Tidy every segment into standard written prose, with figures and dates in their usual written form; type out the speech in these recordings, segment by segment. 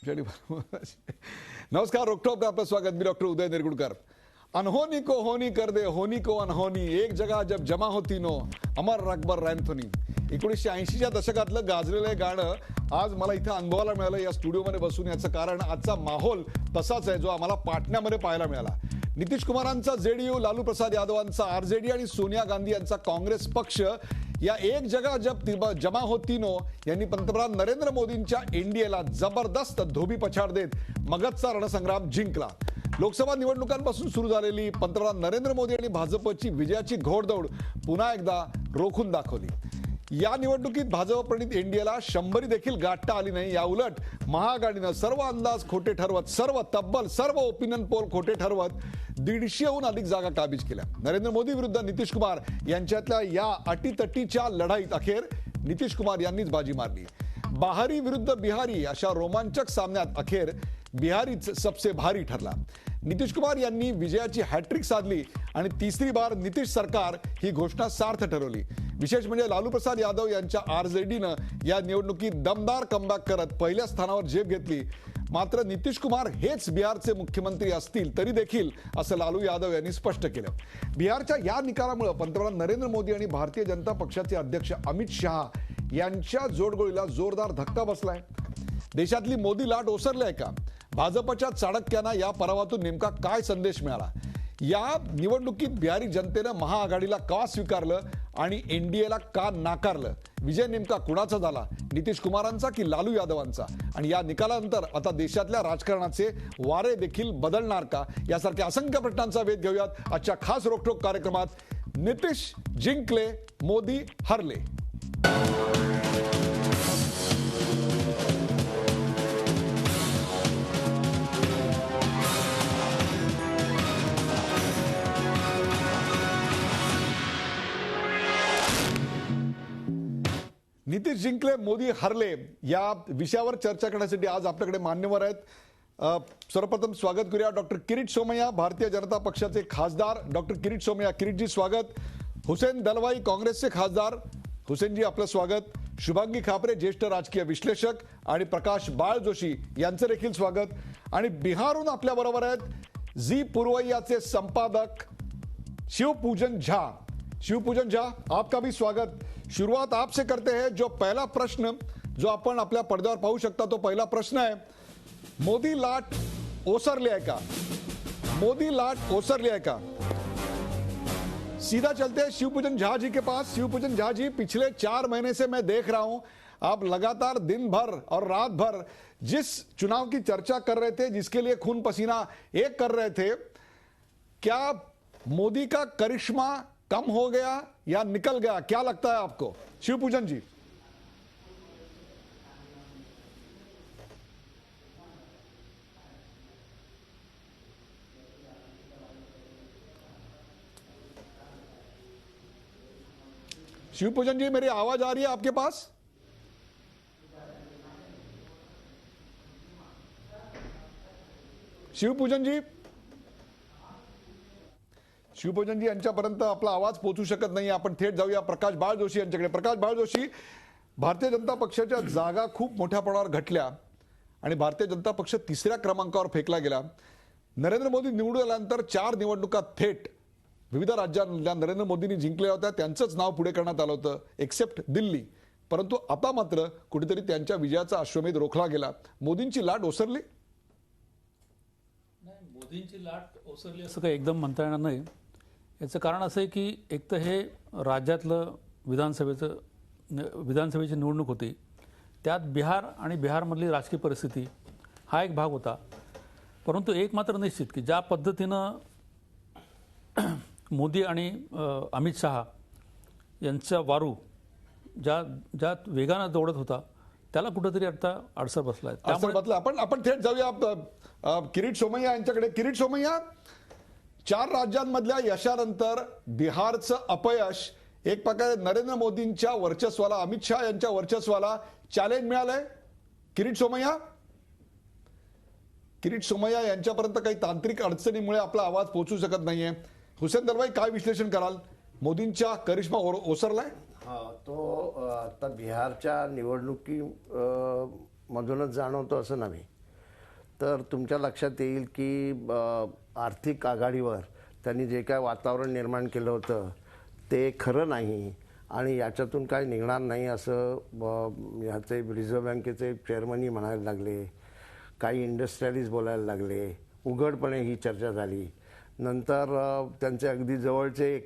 नमस्कार, रोकटोक आपलं स्वागत. मी डॉक्टर उदय निरगुडकर. अनहोनी को होनी कर दे, होनी को अनहोनी, एक जगह जब जमा होती नो, अमर अकबर रॅन्थोनी. 1980च्या दशकातलं गाजलेलं हे गाणं आज मला इथं अनुभवायला मिळालं या स्टुडिओमध्ये बसून. याचं कारण आजचा माहोल तसाच आहे जो आम्हाला पाटण्यामध्ये पाहायला मिळाला. नितीश कुमारांचा जेडीयू, लालू प्रसाद यादवांचा आरजेडी आणि सोनिया गांधी यांचा काँग्रेस पक्ष या एक जगह जब जमा होती नो यांनी पंतप्रधान नरेंद्र मोदींच्या एनडीएला जबरदस्त धोबी पछाड देत मगधचा रणसंग्राम जिंकला. लोकसभा निवडणुकांपासून सुरू झालेली पंतप्रधान नरेंद्र मोदी आणि भाजपची विजयाची घोडदौड पुन्हा एकदा रोखून दाखवली. या निवडणुकीत भाजप प्रणित एनडीएला 100 देखील गाठता आली नाही. या उलट महाआघाडीनं सर्व अंदाज खोटे ठरवत, सर्व ओपिनियन पोल खोटे ठरवत 150हून अधिक जागा काबीज केल्या. नरेंद्र मोदी विरुद्ध नितीश कुमार यांच्यातल्या या अटीतटीच्या लढाईत अखेर नितीश कुमार यांनीच बाजी मारली. बहारी विरुद्ध बिहारी अशा रोमांचक सामन्यात अखेर बिहारीच सबसे भारी ठरला. नितीश कुमार यांनी विजयाची हॅट्रिक साधली आणि तिसरी बार नितीश सरकार ही घोषणा सार्थ ठरवली. विशेष म्हणजे लालू प्रसाद यादव यांच्या आरजेडीनं या निवडणुकीत दमदार कमबॅक करत पहिल्या स्थानावर झेप घेतली. मात्र नितीश कुमार हेच बिहारचे मुख्यमंत्री असतील तरी देखील असं लालू यादव यांनी स्पष्ट केलं. बिहारच्या या निकालामुळे पंतप्रधान नरेंद्र मोदी आणि भारतीय जनता पक्षाचे अध्यक्ष अमित शहा यांच्या जोडगोळीला जोरदार धक्का बसलाय. देशातली मोदी लाट ओसरली आहे का? भाजपच्या चाणक्यांना या पराभवातून नेमका काय संदेश मिळाला? या निवडणुकीत बिहारी जनतेनं महाआघाडीला का स्वीकारलं आणि एनडीएला का नाकारलं? विजय नेमका कुणाचा झाला, नितीश कुमारांचा की लालू यादवांचा? आणि या निकालानंतर आता देशातल्या राजकारणाचे वारे देखील बदलणार का? यासारख्या असंख्य प्रश्नांचा वेध घेऊयात आजच्या खास रोकटोक कार्यक्रमात. नितीश जिंकले, मोदी हरले. नितीश जिंकले, मोदी हरले या विषयावर चर्चा करण्यासाठी आज आपल्याकडे मान्यवर आहेत. सर्वप्रथम स्वागत करूया डॉक्टर किरीट सोमय्या, भारतीय जनता पक्षाचे खासदार. डॉक्टर किरीट सोमय्या, किरीटजी स्वागत. हुसेन दलवाई, काँग्रेसचे खासदार. हुसेनजी आपलं स्वागत. शुभांगी खापरे, ज्येष्ठ राजकीय विश्लेषक. आणि प्रकाश बाळ जोशी यांचं देखील स्वागत. आणि बिहारहून आपल्या बरोबर आहेत झी पुरवैयाचे संपादक शिवपूजन झा. शिवपूजन झा, आपका भी स्वागत. शुरुआत आपसे करते हैं. जो पहला प्रश्न जो आपण आपल्या पडद्यावर पाहू शकता तो पहिला प्रश्न है, मोदी लाट ओसरली है का? मोदी लाट ओसरली है का? सीधा चलते हैं शिवपूजन झा जी के पास. शिवपूजन झा जी, पिछले 4 महीने से मैं देख रहा हूं आप लगातार दिन भर और रात भर जिस चुनाव की चर्चा कर रहे थे, जिसके लिए खून पसीना एक कर रहे थे, क्या मोदी का करिश्मा कम हो गया या निकल गया? क्या लगता है आपको शिवपूजन जी? शिवपूजन जी, मेरी आवाज आ रही है आपके पास? शिवपूजन जी, शिवपूजन जी यांच्यापर्यंत आपला आवाज पोहोचू शकत नाही. आपण थेट जाऊया प्रकाश बाळ जोशी यांच्याकडे. प्रकाश बाळ जोशी, भारतीय जनता पक्षाच्या जागा खूप मोठ्या प्रमाणावर घटल्या आणि भारतीय जनता पक्ष 3ऱ्या क्रमांकावर फेकला गेला. नरेंद्र मोदी निवडून आल्यानंतर 4 निवडणुका थेट विविध राज्यांमधल्या नरेंद्र मोदींनी जिंकल्या होत्या. त्यांचंच नाव पुढे करण्यात आलं होतं एक्सेप्ट दिल्ली. परंतु आता मात्र कुठेतरी त्यांच्या विजयाचा अश्वमेध रोखला गेला. मोदींची लाट ओसरली? नाही, मोदींची लाट ओसरली असं काही एकदम म्हणता येणार नाही. याचं कारण असं आहे की एक तर हे राज्यातलं विधानसभेची निवडणूक होती. त्यात बिहार आणि बिहारमधली राजकीय परिस्थिती हा एक भाग होता. परंतु एक मात्र निश्चित की ज्या पद्धतीनं मोदी आणि अमित शहा यांचा वारू ज्या वेगानं दौडत होता त्याला कुठेतरी आता अडसर बसला आहे. त्यामुळे आपण थेट जाऊया किरीट सोमय्या यांच्याकडे. किरीट सोमय्या, 4 राज्यांमधल्या यशानंतर बिहारचं अपयश एक प्रकारे नरेंद्र मोदींच्या वर्चस्वाला, अमित शहा यांच्या वर्चस्वाला चॅलेंज मिळालंय. किरीट सोमय्या, किरीट सोमय्या यांच्यापर्यंत काही तांत्रिक अडचणीमुळे आपला आवाज पोहोचू शकत नाहीये. हुसेन दलवाई, काय विश्लेषण कराल? मोदींच्या करिश्मा ओसरलाय? तो आता बिहारच्या निवडणुकी मधूनच जाणवतो असं नव्हे. तर तुमच्या लक्षात येईल की आर्थिक आघाडीवर त्यांनी जे काय वातावरण निर्माण केलं होतं ते खरं नाही आणि याच्यातून काय निघणार नाही असं ह्याचे रिझर्व्ह बँकेचे चेअरमनही म्हणायला लागले. काही इंडस्ट्रियलिस्ट बोलायला लागले. उघडपणे ही चर्चा झाली. नंतर त्यांचे अगदी जवळचे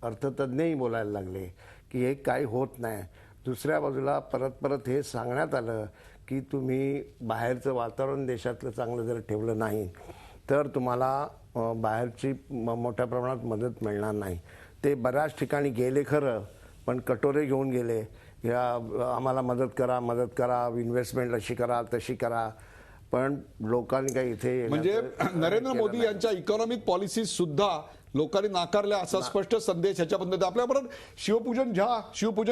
अर्थतज्ञही बोलायला लागले की हे काही होत नाही. दुसऱ्या बाजूला परत हे सांगण्यात आलं की तुम्ही बाहेरचं वातावरण देशातलं चांगलं जर ठेवलं नाही तर तुम्हाला बाहेरची मोठ्या प्रमाणात मदत मिळणार नाही. ते बऱ्याच ठिकाणी गेले खरं, पण कटोरे घेऊन गेले. या आम्हाला मदत करा, इन्व्हेस्टमेंट अशी करा तशी करा, पण लोकांनी काही इथे म्हणजे नरेंद्र मोदी यांच्या इकॉनॉमिक पॉलिसीज सुद्धा लोकांनी नाकारल्या असा स्पष्ट संदेश ह्याच्या पद्धतीने. आपल्याबरोबर शिवपूजन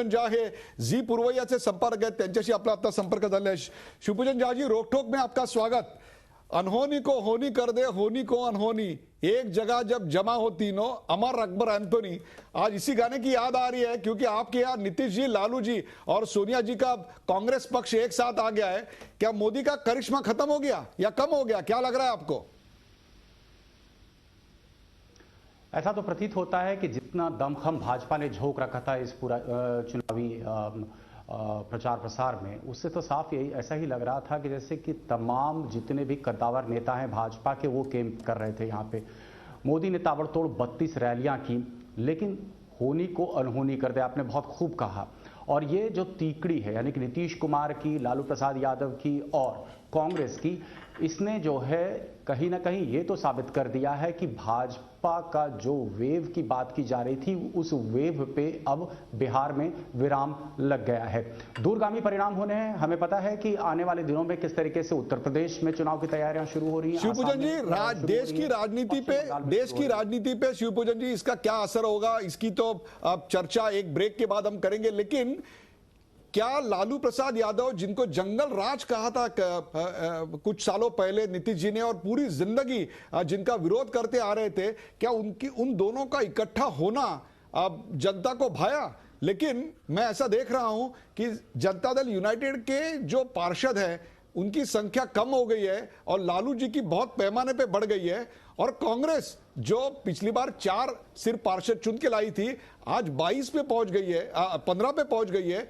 झा हे झी पूर्वयाचे संपर्क आहेत, त्यांच्याशी आपला आता संपर्क झाला आहे. शिवपूजन झा जी, रोकठोक में आपका स्वागत. अनहोनी को होनी कर दे, होनी को अनहोनी, एक जगह जब जमा हो तीनों, अमर अकबर एंथोनी. आज इसी गाने की याद आ रही है क्योंकि आपके यहाँ नीतीश जी, लालू जी और सोनिया जी का कांग्रेस पक्ष एक साथ आ गया है. क्या मोदी का करिश्मा खत्म हो गया या कम हो गया, क्या लग रहा है आपको? ऐसा तो प्रतीत होता है कि जितना दमखम भाजपा ने झोंक रखा था इस पूरा चुनावी प्रचार प्रसार में, उससे तो साफ यही ऐसा ही लग रहा था कि जैसे कि तमाम जितने भी कद्दावर नेता हैं भाजपा के वो कैंप कर रहे थे यहाँ पे. मोदी ने ताबड़तोड़ 32 रैलियां की, लेकिन होनी को अनहोनी कर दे, आपने बहुत खूब कहा. और ये जो तीकड़ी है यानी कि नीतीश कुमार की, लालू प्रसाद यादव की और कांग्रेस की, इसने जो है कहीं ना कहीं ये तो साबित कर दिया है कि भाजपा का जो वेव की बात की जा रही थी उस वेव पे अब बिहार में विराम लग गया है. दूरगामी परिणाम होने हैं. हमें पता है कि आने वाले दिनों में किस तरीके से उत्तर प्रदेश में चुनाव की तैयारियां शुरू हो रही हैं. शिवपूजन जी, देश की राजनीति पे शिवपूजन जी इसका क्या असर होगा, इसकी तो अब चर्चा एक ब्रेक के बाद हम करेंगे. लेकिन क्या लालू प्रसाद यादव, जिनको जंगल राज कहा था कुछ सालों पहले नीतीश जी ने और पूरी जिंदगी जिनका विरोध करते आ रहे थे, क्या उन दोनों का इकट्ठा होना अब जनता को भाया? लेकिन मैं ऐसा देख रहा हूं कि जनता दल यूनाइटेड के जो पार्षद हैं उनकी संख्या कम हो गई है और लालू जी की बहुत पैमाने पे बढ़ गई है. और कांग्रेस जो पिछली बार 4 सिर्फ पार्षद चुन के लाई थी, आज 22 पे पहुंच गई है, 15 पे पहुंच गई है.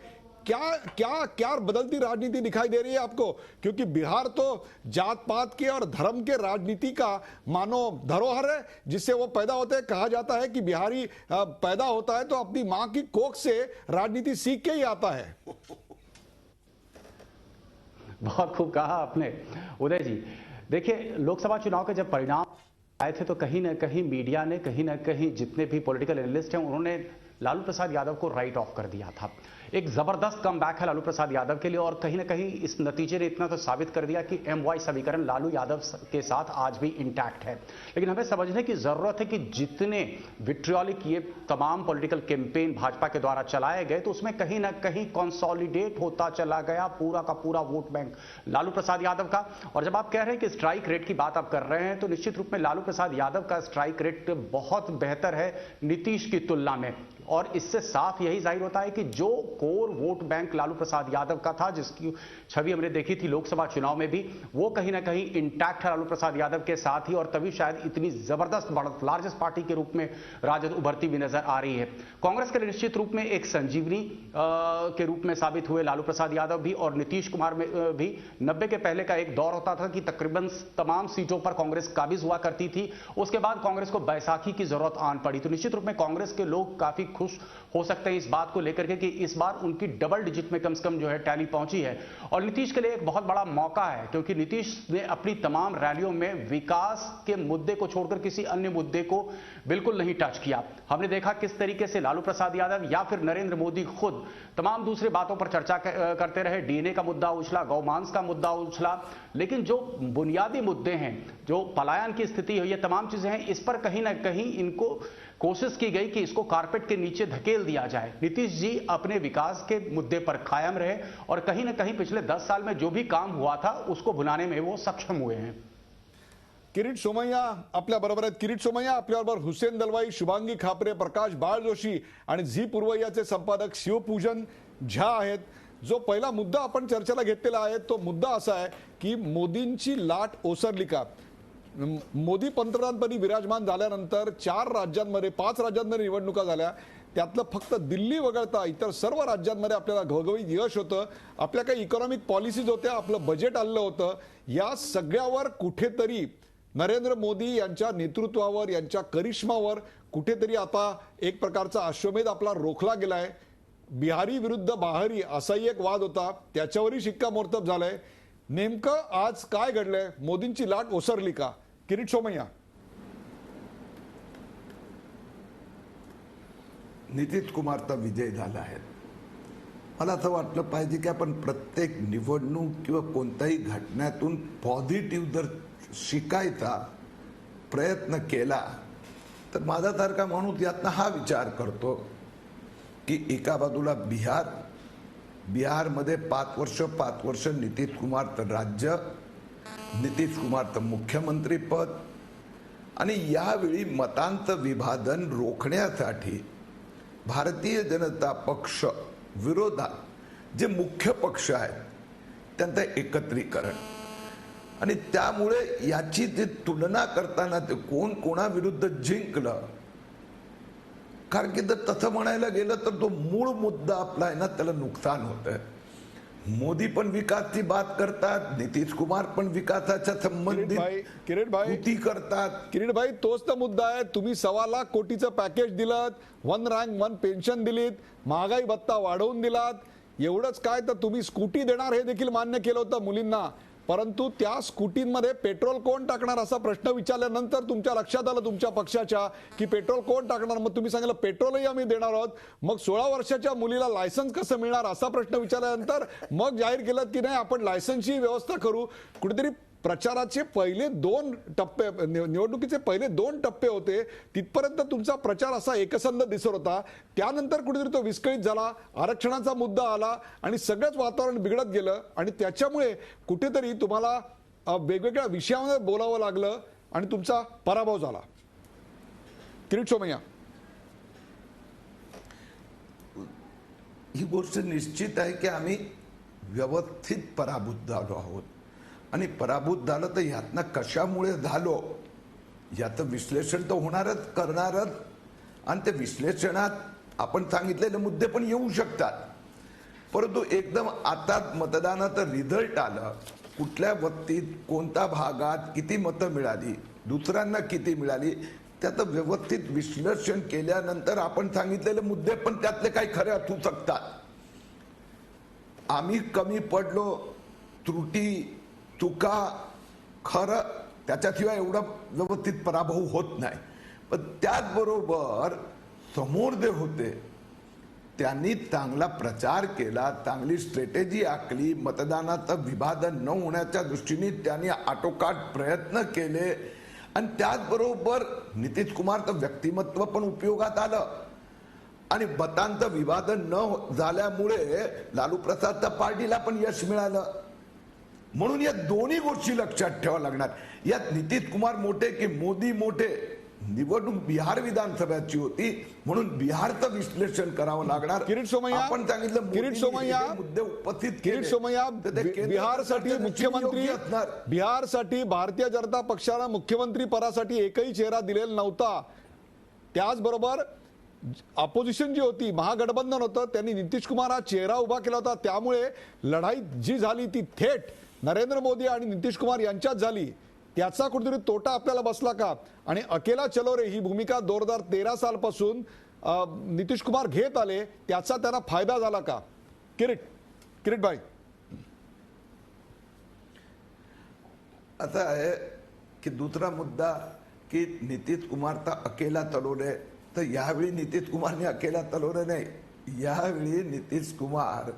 क्या बदलती राजनीति दिखाई दे रही है आपको? क्योंकि बिहार तो जात पात के और धर्म के राजनीति का मानो धरोहर है, जिससे वो पैदा होते हैं. कहा जाता है कि बिहारी पैदा होता है तो अपनी मां की कोख से राजनीति सीख के ही आता है. बहुत खूब कहा आपने उदय जी. देखिए, लोकसभा चुनाव के जब परिणाम आए थे तो कहीं ना कहीं मीडिया ने, कहीं ना कहीं जितने भी पॉलिटिकल एनालिस्ट हैं उन्होंने लालू प्रसाद यादव को राइट ऑफ कर दिया था. एक जबरदस्त कमबैक है लालू प्रसाद यादव के लिए और कहीं ना कहीं इस नतीजे ने इतना तो साबित कर दिया कि MY समीकरण लालू यादव के साथ आज भी इंटैक्ट है. लेकिन हमें समझने की जरूरत है कि जितने विट्रियोलिक ये तमाम पॉलिटिकल कैंपेन भाजपा के द्वारा चलाए गए तो उसमें कहीं ना कहीं कंसोलिडेट होता चला गया पूरा का पूरा वोट बैंक लालू प्रसाद यादव का. और जब आप कह रहे हैं कि स्ट्राइक रेट की बात आप कर रहे हैं तो निश्चित रूप में लालू प्रसाद यादव का स्ट्राइक रेट बहुत बेहतर है नीतीश की तुलना में. और इससे साफ यही जाहिर होता है कि जो core vote bank Lalu Prasad Yadav का था, जिसकी छवि हमने देखी थी लोकसभा चुनाव में भी, वो कहीं ना कहीं इंटैक्ट है लालू प्रसाद यादव के साथ ही. और तभी शायद इतनी जबरदस्त बढ़त लार्जेस्ट पार्टी के रूप में राजद उभरती हुई नजर आ रही है. कांग्रेस के लिए निश्चित रूप में एक संजीवनी के रूप में साबित हुए लालू प्रसाद यादव भी और नीतीश कुमार में भी. 90 के पहले का एक दौर होता था कि तकरीबन तमाम सीटों पर कांग्रेस काबिज हुआ करती थी. उसके बाद कांग्रेस को बैसाखी की जरूरत आन पड़ी. तो निश्चित रूप में कांग्रेस के लोग काफी खुश हो सकते हैं इस बात को लेकर के कि इस बार उनकी डबल डिजिट में कम से कम जो है टैली पहुंची है. और नीतीश के लिए एक बहुत बड़ा मौका है क्योंकि नीतीश ने अपनी तमाम रैलियों में विकास के मुद्दे को छोड़कर किसी अन्य मुद्दे को बिल्कुल नहीं टच किया. हमने देखा किस तरीके से लालू प्रसाद यादव या फिर नरेंद्र मोदी खुद तमाम दूसरे बातों पर चर्चा करते रहे. डीएनए का मुद्दा उछला, गौमांस का मुद्दा उछला, लेकिन जो बुनियादी मुद्दे हैं, जो पलायन की स्थिति है, ये तमाम चीजें हैं, इस पर कहीं ना कहीं इनको कोशिश की गई कि इसको कारपेट के नीचे धकेल दिया जाए. नीतीश जी अपने विकास के मुद्दे पर कायम रहे और कहीं ना कहीं पिछले 10 साल में जो भी काम हुआ था उसको भुनाने में वो सक्षम हुए हैं. किरीट सोमय्या आपल्या बरोबर आहेत. किरीट सोमय्या, आपल्याबरोबर हुसेन दलवाई, शुभांगी खापरे, प्रकाश बाळ जोशी आणि झी पूर्वयाचे संपादक शिवपूजन झा आहेत. जो पहिला मुद्दा आपण चर्चेला घेतलेला आहे तो मुद्दा असा आहे की मोदींची लाट ओसरली का. मोदी पंतप्रधानपदी विराजमान झाल्यानंतर 4 राज्यांमध्ये 5 राज्यांमध्ये निवडणुका झाल्या. त्यातलं फक्त दिल्ली वगळता इतर सर्व राज्यांमध्ये आपल्याला घवघवीत यश होतं. आपल्या काही इकॉनॉमिक पॉलिसीज होत्या, आपलं बजेट आलेलं होतं. या सगळ्यावर कुठेतरी नरेंद्र मोदी यांच्या नेतृत्वावर, यांच्या करिश्मावर कुठेतरी आता एक प्रकारचा अश्वमेध आपला रोखला गेलाय. बिहारी विरुद्ध बाहरी असाही एक वाद होता, त्याच्यावरही शिक्कामोर्तब झालंय. नेमकं आज काय घडलंय? मोदींची लाट ओसरली का? किरीट सोमय्या. नितीश कुमारचा विजय झाला आहे. मला असं वाटलं पाहिजे की आपण प्रत्येक निवडणूक किंवा कोणत्याही घटनेतून पॉझिटिव्ह जर शिकायचा प्रयत्न केला तर माझ्यासारखा माणूस यातनं हा विचार करतो की एका बाजूला बिहारमध्ये 5 वर्ष नितीश कुमारचं राज्य, नितीश कुमारचं मुख्यमंत्रीपद आणि यावेळी मतांचं विभाजन रोखण्यासाठी भारतीय जनता पक्ष विरोधात जे मुख्य पक्ष आहेत त्यांचं एकत्रीकरण आणि त्यामुळे याची जी तुलना करताना ते कोण कोणाविरुद्ध जिंकलं, कारण की जर तसं म्हणायला गेलं तर तो मूळ मुद्दा आपला आहे ना, त्याला नुकसान होतंय. मोदी पण विकासची बात करतात, नितीश कुमार पण विकासाच्या संबंधित कृती करतात. किरीट भाई, तोच तर मुद्दा आहे. तुम्ही 1.25 लाख कोटीचं पॅकेज दिलं, 1 रँक 1 पेन्शन दिलीत, महागाई भत्ता वाढवून दिलात. एवढंच काय तर तुम्ही स्कूटी देणार हे देखील मान्य केलं होतं मुलींना. परंतु त्या स्कूटीमध्ये पेट्रोल कोण टाकणार असा प्रश्न विचारल्यानंतर तुमच्या लक्षात आलं तुमच्या पक्षाच्या की पेट्रोल कोण टाकणार. मग तुम्ही सांगितलं पेट्रोलही आम्ही देणार आहोत. मग 16 वर्षाच्या मुलीला लायसन्स कसं मिळणार असा प्रश्न विचारल्यानंतर मग जाहीर केलं की नाही आपण लायसन्सची व्यवस्था करू. कुठेतरी प्रचाराचे पहिले 2 टप्पे, निवडणुकीचे पहिले 2 टप्पे होते, तिथपर्यंत तुमचा प्रचार असा एकसंध दिसत होता. त्यानंतर कुठेतरी तो विस्कळीत झाला, आरक्षणाचा मुद्दा आला आणि सगळंच वातावरण बिघडत गेलं आणि त्याच्यामुळे कुठेतरी तुम्हाला वेगवेगळ्या विषयामध्ये बोलावं लागलं आणि तुमचा पराभव झाला. किरीट सोमय्या. ही गोष्ट निश्चित आहे की आम्ही व्यवस्थित पराभूत झालो आहोत आणि पराभूत झालं तर ह्यातनं कशामुळे झालो याचं विश्लेषण तर होणारच, करणारच. आणि त्या विश्लेषणात आपण सांगितलेले मुद्दे पण येऊ शकतात. परंतु एकदम आता मतदानाचं रिझल्ट आलं, कुठल्या वक्तीत कोणत्या भागात किती मतं मिळाली, दुसऱ्यांना किती मिळाली, त्याचं व्यवस्थित विश्लेषण केल्यानंतर आपण सांगितलेले मुद्दे पण त्यातले काही खरे असू शकतात. आम्ही कमी पडलो, त्रुटी चुका, खरं त्याच्याशिवाय एवढा व्यवस्थित पराभव होत नाही. पण त्याचबरोबर समोर जे होते त्यांनी चांगला प्रचार केला, चांगली स्ट्रॅटेजी आखली, मतदानाचं विभाजन न होण्याच्या दृष्टीने त्यांनी आटोकाट प्रयत्न केले आणि त्याचबरोबर नितीश कुमारचं व्यक्तिमत्व पण उपयोगात आलं आणि मतांचं विभाजन न झाल्यामुळे लालू प्रसादच्या पार्टीला पण यश मिळालं. म्हणून या दोन्ही गोष्टी लक्षात ठेवाव्या लागणार. यात नितीश कुमार मोठे की मोदी मोठे, निवडणूक बिहार विधानसभेची होती म्हणून बिहारचं विश्लेषण करावं लागणार. किरीट सोमय्या, आपण सांगितलं किरीट सोमय्या, मुद्दे उपस्थित किरीट सोमय्या, बिहारसाठी मुख्यमंत्री, बिहारसाठी भारतीय जनता पक्षाला मुख्यमंत्री पदासाठी एकही चेहरा दिलेला नव्हता. त्याचबरोबर अपोजिशन जी होती, महागठबंधन होतं, त्यांनी नितीश कुमार हा चेहरा उभा केला होता. त्यामुळे लढाई जी झाली ती थेट नरेंद्र मोदी आणि नितीश कुमार यांच्यात झाली. त्याचा कुठेतरी तोटा आपल्याला बसला का? आणि अकेला चलो रे ही भूमिका 2013 सालपासून नितीश कुमार घेत आले, त्याचा त्यांना फायदा झाला का? किरीट भाई. आता आहे की दुसरा मुद्दा की नितीश कुमारचा अकेला चलो रे, तर यावेळी नितीश कुमारने अकेला चालवलं नाही. यावेळी नितीश कुमार,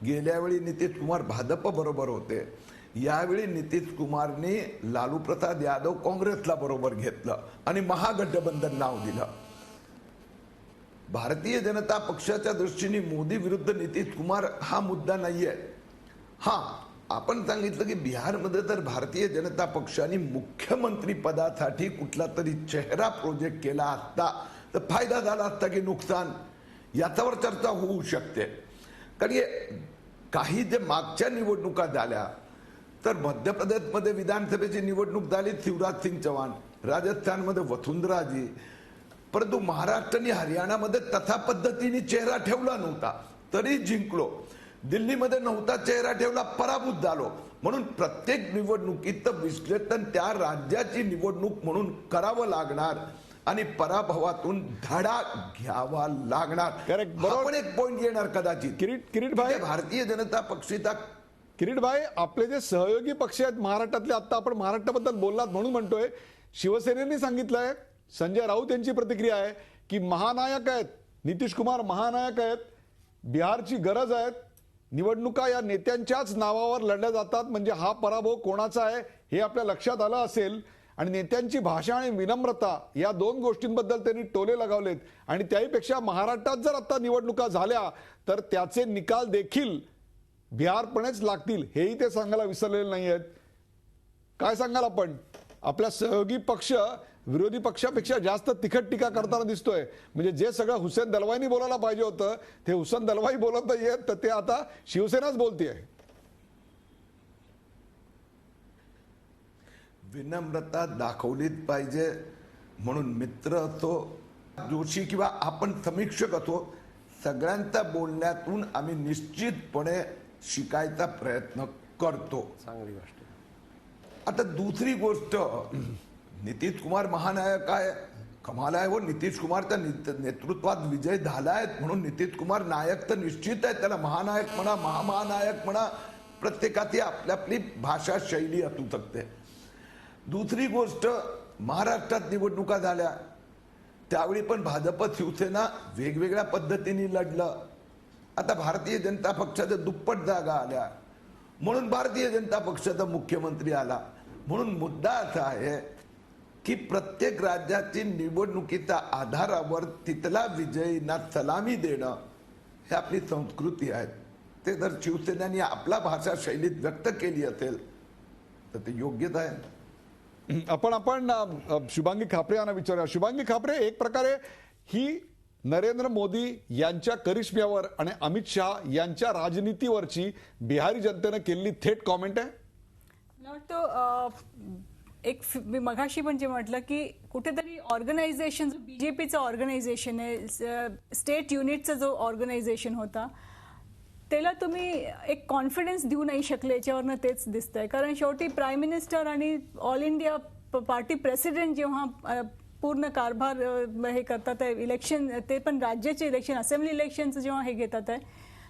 गेल्या वेळी नितीश कुमार भाजप बरोबर होते, यावेळी नितीश कुमारने लालू प्रसाद यादव काँग्रेसला बरोबर घेतलं आणि महागठबंधन नाव दिलं. भारतीय जनता पक्षाच्या दृष्टीने मोदी विरुद्ध नितीश कुमार हा मुद्दा नाहीये. हा, आपण सांगितलं की बिहारमध्ये जर भारतीय जनता पक्षाने मुख्यमंत्री पदासाठी कुठला तरी चेहरा प्रोजेक्ट केला असता तर फायदा झाला असता की नुकसान, याच्यावर चर्चा होऊ शकते. कारण काही जे मागच्या निवडणुका झाल्या तर मध्य प्रदेशमध्ये विधानसभेची निवडणूक झाली शिवराज सिंग चौहान, राजस्थानमध्ये वसुंधराजी, परंतु महाराष्ट्र आणि हरियाणामध्ये तथा पद्धतीने चेहरा ठेवला नव्हता तरी जिंकलो. दिल्लीमध्ये नव्हता चेहरा ठेवला, पराभूत झालो. म्हणून प्रत्येक निवडणुकीत विश्लेषण त्या राज्याची निवडणूक म्हणून करावं लागणार आणि पराभवातून धडा घ्यावा लागणार. Correct, बरोबर. आपण एक पॉइंट येणार कदाचित. किरीट भाई, भारतीय जनता पक्षाचा किरीट भाई, आपले जे सहयोगी पक्ष आहेत महाराष्ट्रातले, आता आपण महाराष्ट्राबद्दल बोललात म्हणून म्हणतोय, शिवसेनेने सांगितलंय, संजय राऊत यांची प्रतिक्रिया आहे की महानायक आहेत, नितीश कुमार महानायक आहेत, बिहारची गरज आहे, निवडणुका या नेत्यांच्याच नावावर लढल्या जातात, म्हणजे हा पराभव कोणाचा आहे हे आपल्या लक्षात आलं असेल. आणि नेत्यांची भाषा आणि विनम्रता या दोन गोष्टींबद्दल त्यांनी टोले लगावलेत. आणि त्याहीपेक्षा महाराष्ट्रात जर आता निवडणुका झाल्या तर त्याचे निकाल देखील बिहारपणेच लागतील, हेही ते सांगायला विसरलेले नाही आहेत. काय सांगाल आपण? आपल्या सहयोगी पक्ष विरोधी पक्षापेक्षा जास्त तिखट टीका करताना दिसतोय. म्हणजे जे सगळं हुसेन दलवाईनी बोलायला पाहिजे होतं ते हुसेन दलवाई बोलत नाहीयेत, तर ते आता शिवसेनाच बोलतेय. विनम्रता दाखवलीच पाहिजे. म्हणून मित्र असो, जोशी किंवा आपण समीक्षक असो, सगळ्यांच्या बोलण्यातून आम्ही निश्चितपणे शिकायचा प्रयत्न करतो. चांगली गोष्ट. आता दुसरी गोष्ट, नितीश कुमार महानायक आहे, कमाल आहे. व नितीश कुमारच्या नेतृत्वात विजय झालाय म्हणून नितीश कुमार नायक तर निश्चित आहे. त्याला महानायक म्हणा, महामहानायक म्हणा, प्रत्येकाची आपली आपली भाषा शैली असू शकते. दुसरी गोष्ट, महाराष्ट्रात निवडणुका झाल्या त्यावेळी पण भाजप शिवसेना वेगवेगळ्या पद्धतीने लढलं. आता भारतीय जनता पक्षाच्या दुप्पट जागा आल्या म्हणून भारतीय जनता पक्षाचा मुख्यमंत्री आला. म्हणून मुद्दा असा आहे की प्रत्येक राज्याची निवडणुकीच्या आधारावर तिथला विजयींना सलामी देणं हे आपली संस्कृती आहे. ते जर शिवसेनेने आपला भाषा शैलीत व्यक्त केली असेल तर ते योग्यच आहे. आपण शुभांगी खापरे यांना विचारूया. शुभांगी खापरे, एक प्रकारे ही नरेंद्र मोदी यांच्या करिश्म्यावर आणि अमित शहा यांच्या राजनीतीवरची बिहारी जनतेनं केलेली थेट कॉमेंट आहे. मला वाटतं एक मी मगाशी पण जे म्हटलं की कुठेतरी ऑर्गनायझेशन, बीजेपीचं ऑर्गनायझेशन आहे, स्टेट युनिटचा जो ऑर्गनायझेशन होता त्याला तुम्ही एक कॉन्फिडन्स देऊ नाही शकले, याच्यावरनं तेच दिसतंय. कारण शेवटी प्राईम मिनिस्टर आणि ऑल इंडिया पार्टी प्रेसिडेंट जेव्हा पूर्ण कारभार हे करतात आहे, इलेक्शन ते पण राज्याचे इलेक्शन, असेंब्ली इलेक्शनचं जेव्हा हे घेतात आहे,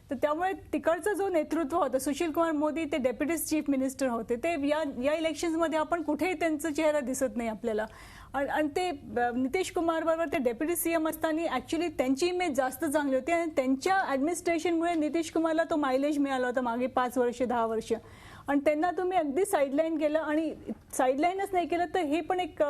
तर त्यामुळे तिकडचा जो नेतृत्व होतं, सुशील कुमार मोदी ते डेप्युटी चीफ मिनिस्टर होते, ते या इलेक्शन्समध्ये आपण कुठेही त्यांचा चेहरा दिसत नाही आपल्याला. आणि ते नितीश कुमार बरोबर ते डेप्युटी सीएम असताना ऍक्च्युली त्यांची इमेज जास्त चांगली होती आणि त्यांच्या ऍडमिनिस्ट्रेशनमुळे नितीश कुमारला तो मायलेज मिळाला होता मागे 5 वर्ष 10 वर्ष. आणि त्यांना तुम्ही अगदी साईडलाईन केलं आणि साईडलाईनच नाही केलं तर हे पण एक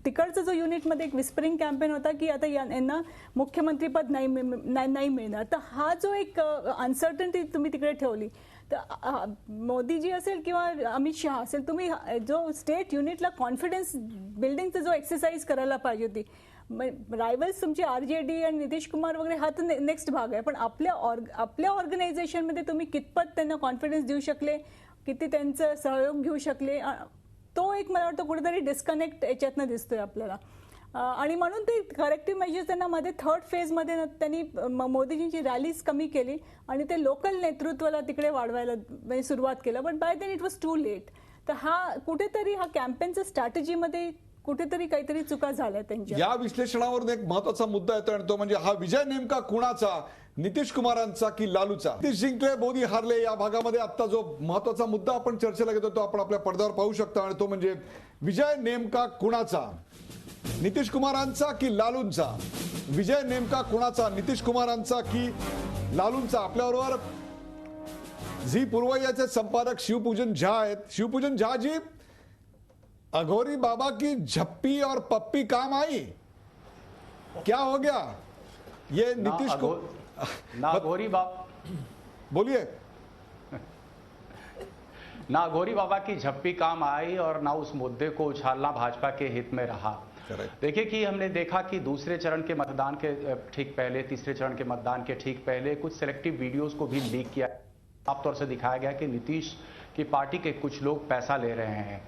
तिकडचं जो युनिटमध्ये एक विस्परिंग कॅम्पेन होता की आता यांना मुख्यमंत्रीपद नाही मिळणार. तर हा जो एक अनसर्टनिटी तुम्ही तिकडे ठेवली, तर मोदीजी असेल किंवा अमित शहा असेल, तुम्ही जो स्टेट युनिटला कॉन्फिडन्स बिल्डिंगचा जो एक्सरसाइज करायला पाहिजे होती. रायव्हल्स तुमचे आरजेडी आणि नितीश कुमार वगैरे हा तर नेक्स्ट भाग आहे, पण आपल्या ऑर्गनायझेशनमध्ये तुम्ही कितपत त्यांना कॉन्फिडन्स देऊ शकले, किती त्यांचं सहयोग घेऊ शकले, तो एक मला वाटतं कुठेतरी डिस्कनेक्ट याच्यातनं दिसतोय आपल्याला. आणि म्हणून ते करेक्टिव्ह मेजर्स त्यांना मध्ये 3rd फेजमध्ये त्यांनी मोदीजींची रॅलीज कमी केली आणि ते लोकल नेतृत्वाला तिकडे वाढवायला सुरुवात केलं. पण by then it was too late. तर हा कुठेतरी हा कॅम्पेनच्या स्ट्रॅटेजीमध्ये कुठेतरी काहीतरी चुका झाल्या त्यांच्या. या विश्लेषणावरून एक महत्वाचा मुद्दा येतो आणि तो म्हणजे हा विजय नेमका कुणाचा, नितीश कुमारांचा की लालूचा? नितीश जिंकले, मोदी हारले, या भागामध्ये आता जो महत्वाचा मुद्दा आपण चर्चेला घेतो तो आपण आपल्या पडद्यावर पाहू शकता आणि तो म्हणजे विजय नेमका कुणाचा, नितीश कुमारांचा की लालूंचा? विजय नेमका कुणाचा, नितीश कुमारांचा की लालूंचा? आपल्याबरोबर झी पूर्वयाचे संपादक शिवपूजन झा आहेत. शिवपूजन झा जी, अघोरी बाबा की झप्पी और पप्पी काम आई, क्या हो गया ये नीतीश को ना अघोरी बोलिए ना अघोरी बाबा की झप्पी काम आई और ना उस मुद्दे को उछालना भाजपा के हित में रहा. देखिए कि हमने देखा कि दूसरे चरण के मतदान के ठीक पहले, तीसरे चरण के मतदान के ठीक पहले कुछ सिलेक्टिव वीडियोस को भी लीक किया. साफ तौर से दिखाया गया कि नीतीश की पार्टी के कुछ लोग पैसा ले रहे हैं।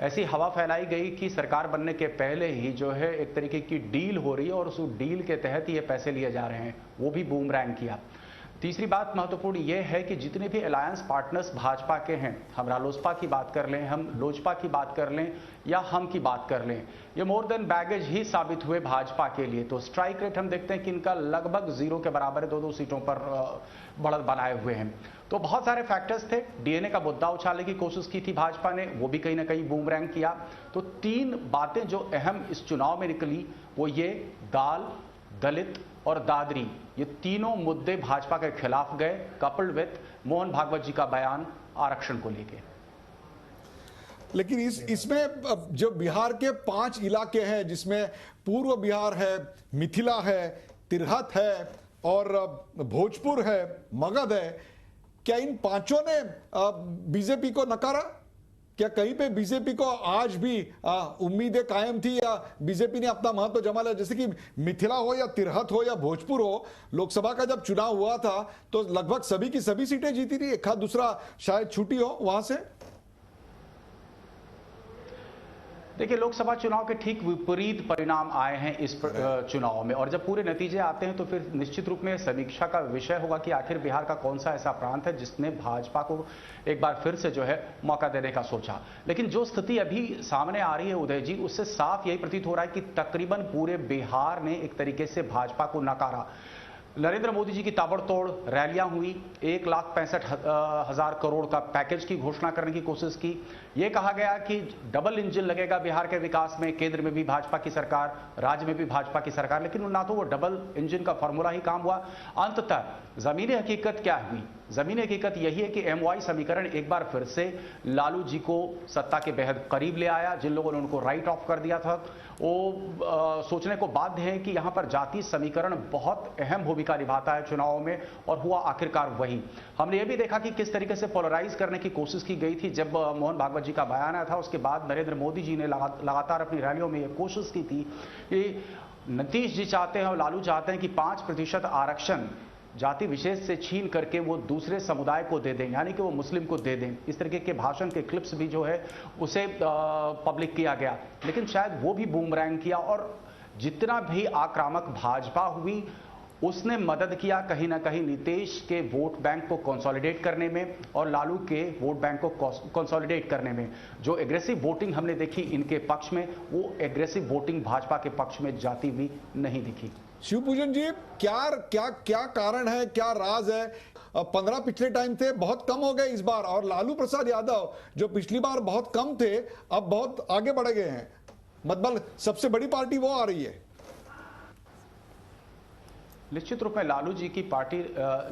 ऐसी हवा फैलाई गई कि सरकार बनने के पहले ही जो है एक तरीके की डील हो रही है और उस डील के तहत ही ये पैसे लिए जा रहे हैं, वो भी बूमरैंग किया। तीसरी बात महत्वपूर्ण ये है कि जितने भी अलायंस पार्टनर्स भाजपा के हैं, हम रालोसपा की बात कर लें, हम लोजपा की बात कर लें या हम की बात कर लें, ये मोर देन बैगेज ही साबित हुए भाजपा के लिए। तो स्ट्राइक रेट हम देखते हैं कि इनका लगभग 0 के बराबर है, 2-2 सीटों पर बढ़त बनाए हुए हैं। तो बहुत सारे फैक्टर्स थे। डीएनए का मुद्दा उछालने की कोशिश की थी भाजपा ने, वो भी कहीं ना कहीं बूमरैंग किया। तो 3 बातें जो अहम इस चुनाव में निकली वो ये दाल, दलित और दादरी, ये तीनों मुद्दे भाजपा के खिलाफ गए, कपल्ड विथ मोहन भागवत जी का बयान आरक्षण को लेकर। लेकिन इसमें जो बिहार के 5 इलाके हैं जिसमें पूर्व बिहार है, मिथिला है, तिरहत है और भोजपुर है, मगध है, क्या इन 5 ने बीजेपी को नकारा? क्या कहीं पे बीजेपी को आज भी उम्मीदें कायम थी या बीजेपी ने अपना महत्व जमा लिया? जैसे कि मिथिला हो या तिरहत हो या भोजपुर हो, लोकसभा का जब चुनाव हुआ था तो लगभग सभी की सभी सीटें जीती थी, एक आध दूसरा शायद छूटी हो वहां से। देखिए, लोकसभा चुनाव के ठीक विपरीत परिणाम आए हैं इस चुनाव में, और जब पूरे नतीजे आते हैं तो फिर निश्चित रूप में समीक्षा का विषय होगा कि आखिर बिहार का कौन सा ऐसा प्रांत है जिसने भाजपा को एक बार फिर से जो है मौका देने का सोचा। लेकिन जो स्थिति अभी सामने आ रही है उदय जी, उससे साफ यही प्रतीत हो रहा है कि तकरीबन पूरे बिहार ने एक तरीके से भाजपा को नकारा। नरेंद्र मोदी जी की ताबड़तोड़ रैलियां हुई, 1,65,000 करोड़ का पैकेज की घोषणा करने की कोशिश की। यह कहा गया कि डबल इंजन लगेगा बिहार के विकास में, केंद्र में भी भाजपा की सरकार, राज्य में भी भाजपा की सरकार, लेकिन ना तो वो डबल इंजन का फॉर्मूला ही काम हुआ। अंततः जमीनी हकीकत क्या हुई? जमीनी हकीकत यही है कि MY समीकरण एक बार फिर से लालू जी को सत्ता के बेहद करीब ले आया। जिन लोगों ने उनको राइट ऑफ कर दिया था वो सोचने को बाध्य है कि यहां पर जाति समीकरण बहुत अहम भूमिका निभाता है चुनावों में, और हुआ आखिरकार वही। हमने ये भी देखा कि किस तरीके से पोलराइज करने की कोशिश की गई थी। जब मोहन भागवत जी का बयान आया था उसके बाद नरेंद्र मोदी जी ने लगातार अपनी रैलियों में यह कोशिश की थी कि नीतीश जी चाहते हैं और लालू चाहते हैं कि 5% आरक्षण जाति विशेष से छीन करके वो दूसरे समुदाय को दे दें, यानी कि वो मुस्लिम को दे दें। इस तरीके के भाषण के क्लिप्स भी जो है उसे पब्लिक किया गया, लेकिन शायद वो भी बूमरैंग किया। और जितना भी आक्रामक भाजपा हुई उसने मदद किया कहीं ना कहीं नीतीश के वोट बैंक को कंसोलिडेट करने में और लालू के वोट बैंक को कंसोलिडेट करने में। जो एग्रेसिव वोटिंग हमने देखी इनके पक्ष में, वो एग्रेसिव वोटिंग भाजपा के पक्ष में जाती हुई नहीं दिखी। शिवपूजन जी, क्या कारण है, क्या राज है? 15 पिछले टाइम थे, बहुत कम हो गए इस बार, और लालू प्रसाद यादव जो पिछली बार बहुत कम थे अब बहुत आगे बढ़ गए हैं। मतलब सबसे बड़ी पार्टी वो आ रही है। निश्चित रूप में लालू जी की पार्टी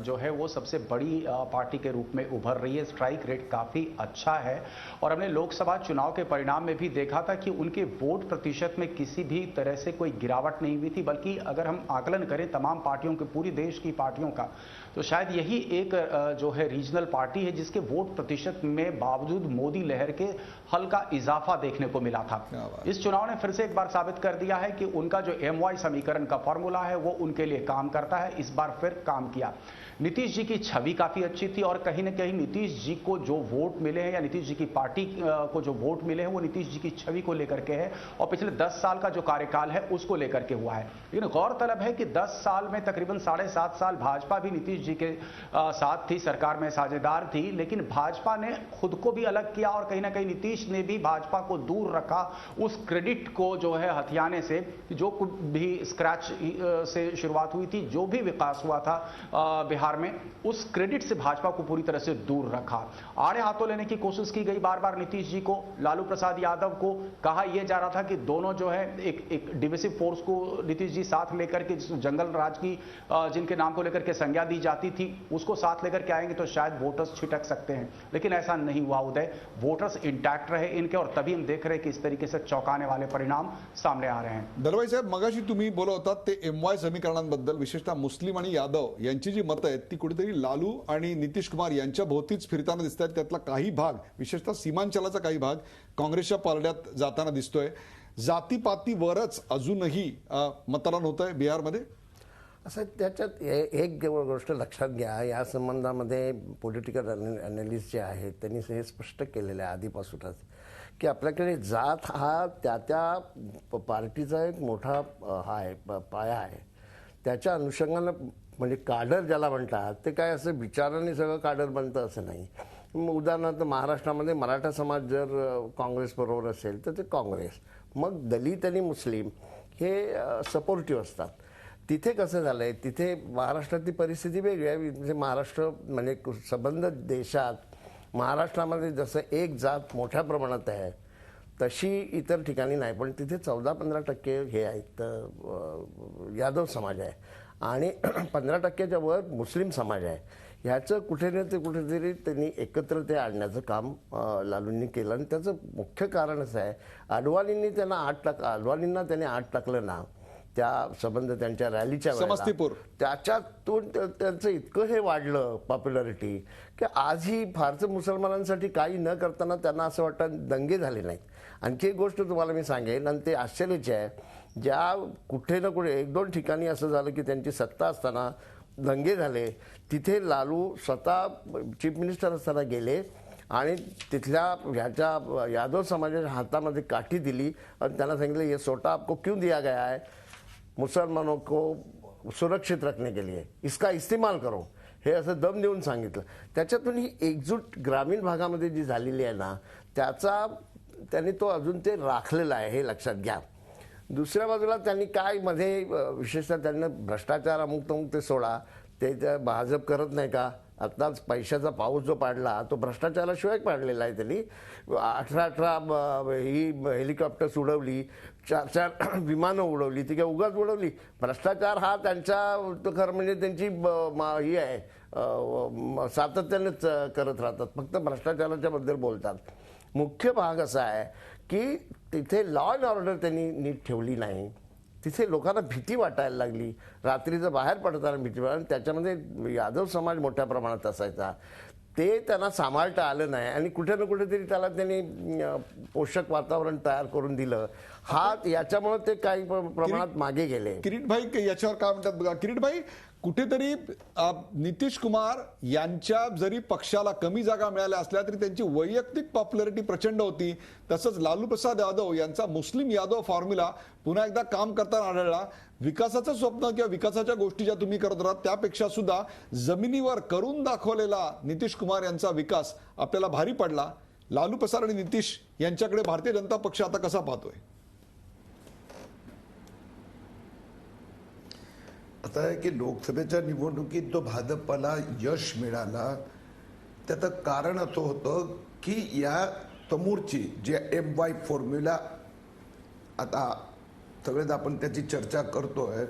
जो है वो सबसे बड़ी पार्टी के रूप में उभर रही है। स्ट्राइक रेट काफी अच्छा है, और हमने लोकसभा चुनाव के परिणाम में भी देखा था कि उनके वोट प्रतिशत में किसी भी तरह से कोई गिरावट नहीं हुई थी, बल्कि अगर हम आकलन करें तमाम पार्टियों के, पूरी देश की पार्टियों का, तो शायद यही एक जो है रीजनल पार्टी है जिसके वोट प्रतिशत में बावजूद मोदी लहर के हल्का इजाफा देखने को मिला था। इस चुनाव ने फिर से एक बार साबित कर दिया है कि उनका जो MY समीकरण का फॉर्मूला है वो उनके लिए काम करता है। इस बार फिर काम किया। नीतीश जी की छवि काफी अच्छी थी, और कहीं ना कहीं नीतीश जी को जो वोट मिले हैं या नीतीश जी की पार्टी को जो वोट मिले हैं वो नीतीश जी की छवि को लेकर के है, और पिछले 10 साल का जो कार्यकाल है उसको लेकर के हुआ है। लेकिन गौरतलब है कि 10 साल में तकरीबन 7.5 साल भाजपा भी नीतीश जी के साथ थी, सरकार में साझेदार थी, लेकिन भाजपा ने खुद को भी अलग किया और कहीं ना कहीं नीतीश ने भी भाजपा को दूर रखा उस क्रेडिट को जो है हथियाने से। जो भी स्क्रैच से शुरुआत हुई थी, जो भी विकास हुआ था बिहार में, उस क्रेडिट से भाजपा को पूरी तरह से दूर रखा। आड़े हाथों लेने की कोशिश की गई बार बार नीतीश जी को। लालू प्रसाद यादव को कहा यह जा रहा था कि दोनों जो है एक डिविसिव फोर्स को नीतीश जी साथ लेकर के, जंगल राज की जिनके नाम को लेकर के संज्ञा दी जाती थी, उसको साथ लेकर के आएंगे तो शायद वोटर्स छिटक सकते हैं, लेकिन ऐसा नहीं हुआ उदय। वोटर्स इंटैक्ट रहे इनके, और तभी हम देख रहे हैं कि इस तरीके से चौंकाने वाले परिणाम सामने आ रहे हैं। दलवाई साहेब, मगाशी तुम्ही बोलत होतात ते MY समीकरणांबद्दल, विशेषतः मुस्लिम आणि यादव यांची जी मतं आहेत ती कुठेतरी लालू आणि नितीश कुमार यांच्या भोवतीच फिरताना दिसत आहेत। त्यातला काही भाग, विशेषतः सीमांचलाचा काही भाग काँग्रेसच्या पारड्यात जाताना दिसतोय। जातीपातीवरच अजूनही मतदान होत आहे बिहारमध्ये? असं त्याच्यात एक गोष्ट लक्षात घ्या, या संबंधामध्ये पॉलिटिकल अनालिस्ट जे आहेत त्यांनी हे स्पष्ट केलेलं आहे आधीपासूनच की आपल्याकडे जात हा त्या पार्टीचा एक मोठा हा आहे पाया आहे. त्याच्या अनुषंगानं म्हणजे काडर ज्याला म्हणतात ते काय असं विचाराने सगळं काडर बनतं असं नाही. उदाहरणार्थ महाराष्ट्रामध्ये मराठा समाज जर काँग्रेसबरोबर असेल तर ते काँग्रेस, मग दलित आणि मुस्लिम हे सपोर्टिव्ह असतात. तिथे कसं झालं आहे, तिथे महाराष्ट्रातली परिस्थिती वेगळी आहे. म्हणजे महाराष्ट्र म्हणजे संबंध देशात महाराष्ट्रामध्ये जसं एक जात मोठ्या प्रमाणात आहे तशी इतर ठिकाणी नाही, पण तिथे 14-15% हे आहेत यादव समाज आहे आणि 15%च्या वर मुस्लिम समाज आहे. ह्याचं कुठेतरी त्यांनी एकत्र ते आणण्याचं काम लालूंनी केलं आणि त्याचं मुख्य कारण असं आहे, अडवाणींना त्याने आत टाकलं ना त्या संबंध त्यांच्या रॅलीच्या समस्तीपूर त्याच्यातून त्यांचं इतकं हे वाढलं पॉप्युलरिटी की आजही फारसं मुसलमानांसाठी काही न करताना त्यांना असं वाटतं दंगे झाले नाहीत. आणखी एक गोष्ट तुम्हाला मी सांगेन आणि ते आश्चर्याची आहे, ज्या कुठे ना कुठे 1-2 ठिकाणी असं झालं की त्यांची सत्ता असताना दंगे झाले, तिथे लालू स्वतः चीफ मिनिस्टर असताना गेले आणि तिथल्या ह्याच्या यादव समाजाच्या हातामध्ये काठी दिली आणि त्यांना सांगितलं ये सोटा आपको क्यों दिया गया है, मुसलमानों को सुरक्षित रखने के लिए इसका इस्तेमाल करो, हे असं दम देऊन सांगितलं. त्याच्यातून ही एकजूट ग्रामीण भागामध्ये जी झालेली आहे ना त्यांनी तो अजून ते राखलेला आहे, हे लक्षात घ्या. दुसऱ्या बाजूला त्यांनी काय मध्ये विशेषतः त्यांना भ्रष्टाचार अमुक ते सोडा, ते भाजप करत नाही का, आत्ताच पैशाचा पाऊस जो पाडला तो भ्रष्टाचाराशिवाय पाडलेला आहे. त्यांनी 18 ही हेलिकॉप्टर्स उडवली, 4 विमानं उडवली, ती काय उगाच उडवली. भ्रष्टाचार हा त्यांच्या खरं म्हणजे त्यांची ही आहे, सातत्यानेच करत राहतात, फक्त भ्रष्टाचाराच्या बद्दल बोलतात. मुख्य भाग असा आहे की तिथे लॉ अँड ऑर्डर त्यांनी नीट ठेवली नाही. तिथे लोकांना भीती वाटायला लागली, रात्रीचं बाहेर पडताना भीती वाटली. त्याच्यामध्ये यादव समाज मोठ्या प्रमाणात असायचा, ते त्यांना सांभाळता आलं नाही आणि कुठे ना कुठेतरी त्याला त्यांनी पोषक वातावरण तयार करून दिलं. याच्यामुळे ते काही प्रमाणात मागे गेले. किरीट भाई याच्यावर काय म्हणतात बघा. किरीट भाई, कुठेतरी नितीश कुमार यांच्या जरी पक्षाला कमी जागा मिळाल्या असल्या तरी त्यांची वैयक्तिक पॉप्युलरिटी प्रचंड होती. तसंच लालू प्रसाद यादव यांचा मुस्लिम यादव फॉर्म्युला पुन्हा एकदा काम करताना आढळला. विकासाचं स्वप्न किंवा विकासाच्या गोष्टी ज्या तुम्ही करत आहात त्यापेक्षा सुद्धा जमिनीवर करून दाखवलेला नितीश कुमार यांचा विकास आपल्याला भारी पडला. लालू प्रसाद आणि नितीश यांच्याकडे भारतीय जनता पक्ष आता कसा पाहतोय? आता आहे की लोकसभेच्या निवडणुकीत जो भाजपला यश मिळाला त्याचं कारण असं होतं की या समोरची जे MY फॉर्म्युला आता सगळेच आपण त्याची चर्चा करतोय,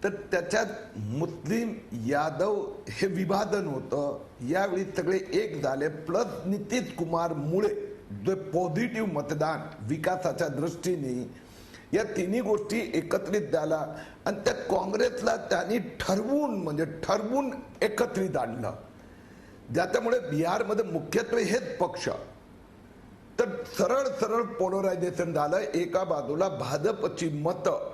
तर त्याच्यात मुस्लिम यादव हे विभाजन होतं. यावेळी सगळे एक झाले, प्लस नितीश कुमार मुळे जे पॉझिटिव्ह मतदान विकासाच्या दृष्टीने, या तिन्ही गोष्टी एकत्रित झाला आणि त्या काँग्रेसला त्यांनी ठरवून एकत्रित आणलं. ज्याच्यामुळे बिहारमध्ये मुख्यत्वे हेच पक्ष, तर सरळ पोलरायझेशन झालं. एका बाजूला भाजपची मतं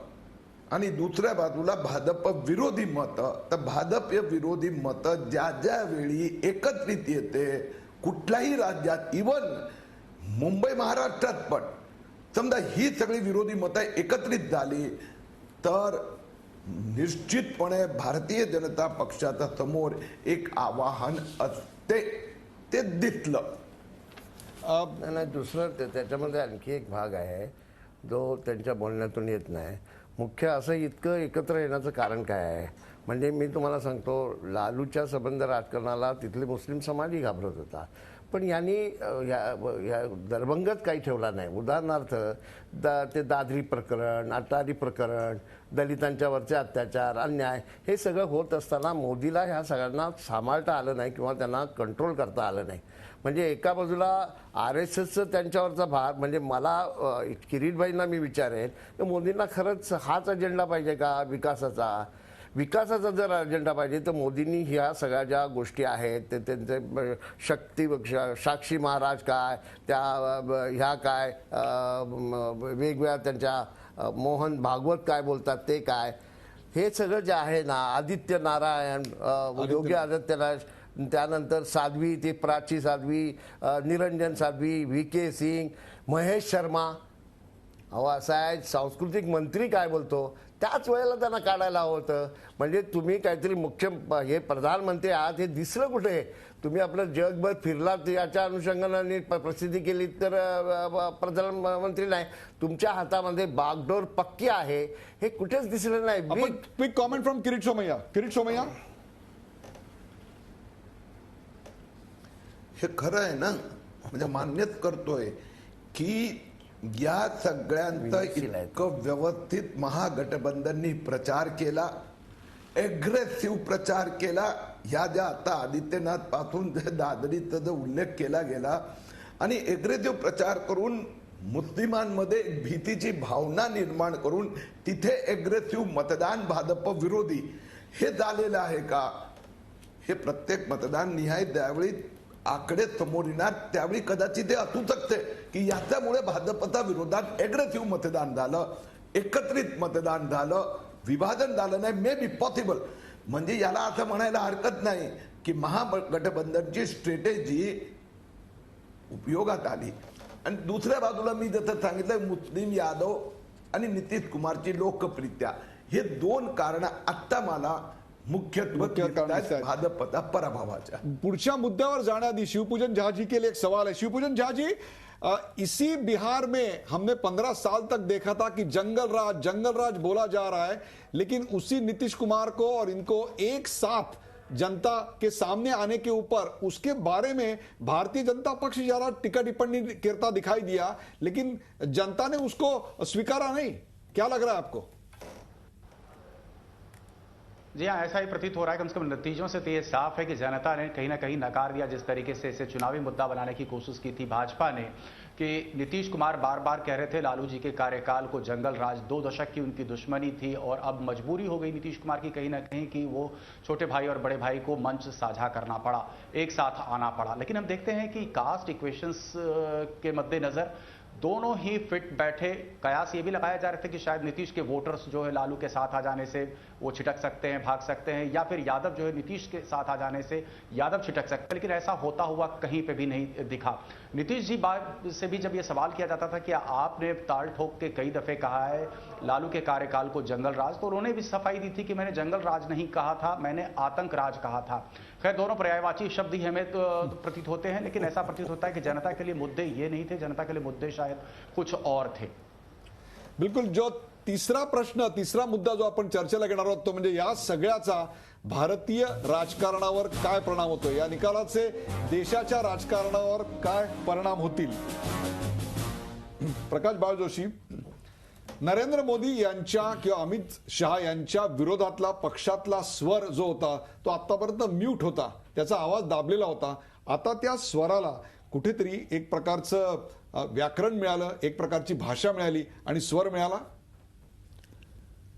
आणि दुसऱ्या बाजूला भाजप विरोधी मतं. तर भाजप विरोधी मतं ज्या वेळी एकत्रित येते कुठल्याही राज्यात, इवन मुंबई महाराष्ट्रात पण समजा ही सगळी विरोधी मतं एकत्रित झाली तर निश्चितपणे भारतीय जनता पक्षाच्या समोर एक आव्हान असते, ते दिसलं. नाही, दुसरं त्याच्यामध्ये आणखी एक भाग आहे जो त्यांच्या बोलण्यातून येत नाही. मुख्य असं इतकं एकत्र येण्याचं कारण काय आहे, म्हणजे मी तुम्हाला सांगतो, लालूच्या संबंध राजकारणाला तिथले मुस्लिम समाजही घाबरत होता, पण यांनी या दरभंगत काही ठेवला नाही. उदाहरणार्थ ते दादरी प्रकरण, अटारी प्रकरण, दलितांच्यावरचे अत्याचार, अन्याय, हे सगळं होत असताना मोदीला ह्या सगळ्यांना सांभाळता आलं नाही किंवा त्यांना कंट्रोल करता आलं नाही. म्हणजे एका बाजूला RSSचं त्यांच्यावरचा भार, म्हणजे मला किरीटभाईंना मी विचारेन की मोदींना खरंच हाच अजेंडा पाहिजे का विकासाचा जर अजेंडा पाहिजे तर मोदींनी ह्या सगळ्या ज्या गोष्टी आहेत ते त्यांचे शक्ती, साक्षी महाराज काय, त्या ह्या काय, वेगवेगळ्या त्यांच्या मोहन भागवत काय बोलतात ते काय, हे सगळं जे आहे ना, आदित्य नारायण, योगी आदित्यनाथ, त्यानंतर साध्वी, ती प्राची साध्वी, निरंजन साध्वी, VK सिंग, महेश शर्मा, अहो असा आहे सांस्कृतिक मंत्री काय बोलतो त्याच वेळेला त्यांना काढायला हवं होतं. म्हणजे तुम्ही काहीतरी मुख्य हे प्रधानमंत्री आहात हे दिसलं कुठे? तुम्ही आपलं जगभर फिरलात याच्या अनुषंगाने प्रसिद्धी केली तर प्रधानमंत्री नाही. तुमच्या हातामध्ये बागडोर पक्की आहे हे कुठेच दिसलं नाही. Quick comment from Kirit Somaiya. Kirit Somaiya, हे खरं आहे ना, म्हणजे मान्यच करतोय की या सगळ्यांचा इतकं व्यवस्थित महागठबंधननी प्रचार केला, एग्रेसिव्ह प्रचार केला. ह्या ज्या आता आदित्यनाथ पासून दादरीचा जो उल्लेख केला गेला आणि एग्रेसिव्ह प्रचार करून मुस्लिमांमध्ये एक भीतीची भावना निर्माण करून तिथे एग्रेसिव्ह मतदान भाजप विरोधी हे झालेलं आहे का? हे प्रत्येक मतदान निहाय त्यावेळी आकडे समोर येणार, त्यावेळी कदाचित ते असू शकते की याच्यामुळे भाजपच्या विरोधात एग्रेसिव्ह मतदान झालं, एकत्रित मतदान झालं, विभाजन झालं नाही. May be possible. म्हणजे याला असं म्हणायला हरकत नाही की महागठबंधनची स्ट्रॅटेजी उपयोगात आली. आणि दुसऱ्या बाजूला मी जसं सांगितलं, मुस्लिम यादव आणि नितीश कुमारची लोकप्रियता, हे दोन कारण आता मला मुख्यत्वे भाजपचा पराभवाच्या. पुढच्या मुद्द्यावर जाण्याआधी शिवपूजन झाजी के लिए एक सवाल है. शिवपूजन झाजी, इसी बिहार में हमने 15 साल तक देखा था कि जंगल राज बोला जा रहा है, लेकिन उसी नीतीश कुमार को और इनको एक साथ जनता के सामने आने के ऊपर उसके बारे में भारतीय जनता पक्ष जरा टिक्का टिप्पणी करता दिखाई दिया, लेकिन जनता ने उसको स्वीकारा नहीं. क्या लग रहा है आपको? जी हाँ, ऐसा ही प्रतीत हो रहा है. कम से कम नतीजों से तो ये साफ है कि जनता ने कहीं ना कहीं नकार दिया. जिस तरीके से इसे चुनावी मुद्दा बनाने की कोशिश की थी भाजपा ने, कि नीतीश कुमार बार बार कह रहे थे लालू जी के कार्यकाल को जंगल राज, 2 दशक की उनकी दुश्मनी थी और अब मजबूरी हो गई नीतीश कुमार की कहीं ना कहीं कि वो छोटे भाई और बड़े भाई को मंच साझा करना पड़ा, एक साथ आना पड़ा. लेकिन हम देखते हैं कि कास्ट इक्वेशंस के मद्देनजर दोनों ही फिट बैठे. कयास ये भी लगाया जा रहे थे कि शायद नीतीश के वोटर्स जो है लालू के साथ आ जाने से वो छिटक सकते हैं, भाग सकते हैं, या फिर यादव जो है नीतीश के साथ आ जाने से यादव छिटक सकते हैं. लेकिन ऐसा होता हुआ कहीं पे भी नहीं दिखा. नीतीश जी से भी जब ये सवाल किया जाता था कि आपने ताल ठोक के कई दफे कहा है लालू के कार्यकाल को जंगल राज, तो उन्होंने भी सफाई दी थी कि मैंने जंगल राज नहीं कहा था, मैंने आतंक राज कहा था. खैर दोनों पर्यायवाची शब्द ही हमें तो प्रतीत होते हैं, लेकिन ऐसा प्रतीत होता है कि जनता के लिए मुद्दे ये नहीं थे, जनता के लिए मुद्दे शायद कुछ और थे. बिलकुल. जो तिसरा मुद्दा जो आपण चर्चेला घेणार आहोत तो म्हणजे या सगळ्याचा भारतीय राजकारणावर काय परिणाम होतो, या निकालाचे देशाच्या राजकारणावर काय परिणाम होतील. प्रकाश बाळ जोशी, नरेंद्र मोदी यांच्या किंवा अमित शहा यांच्या विरोधातला पक्षातला स्वर जो होता तो आतापर्यंत म्यूट होता, त्याचा आवाज दाबलेला होता. आता त्या स्वराला कुठेतरी एक प्रकारचं व्याकरण मिळालं, एक प्रकारची भाषा मिळाली आणि स्वर मिळाला.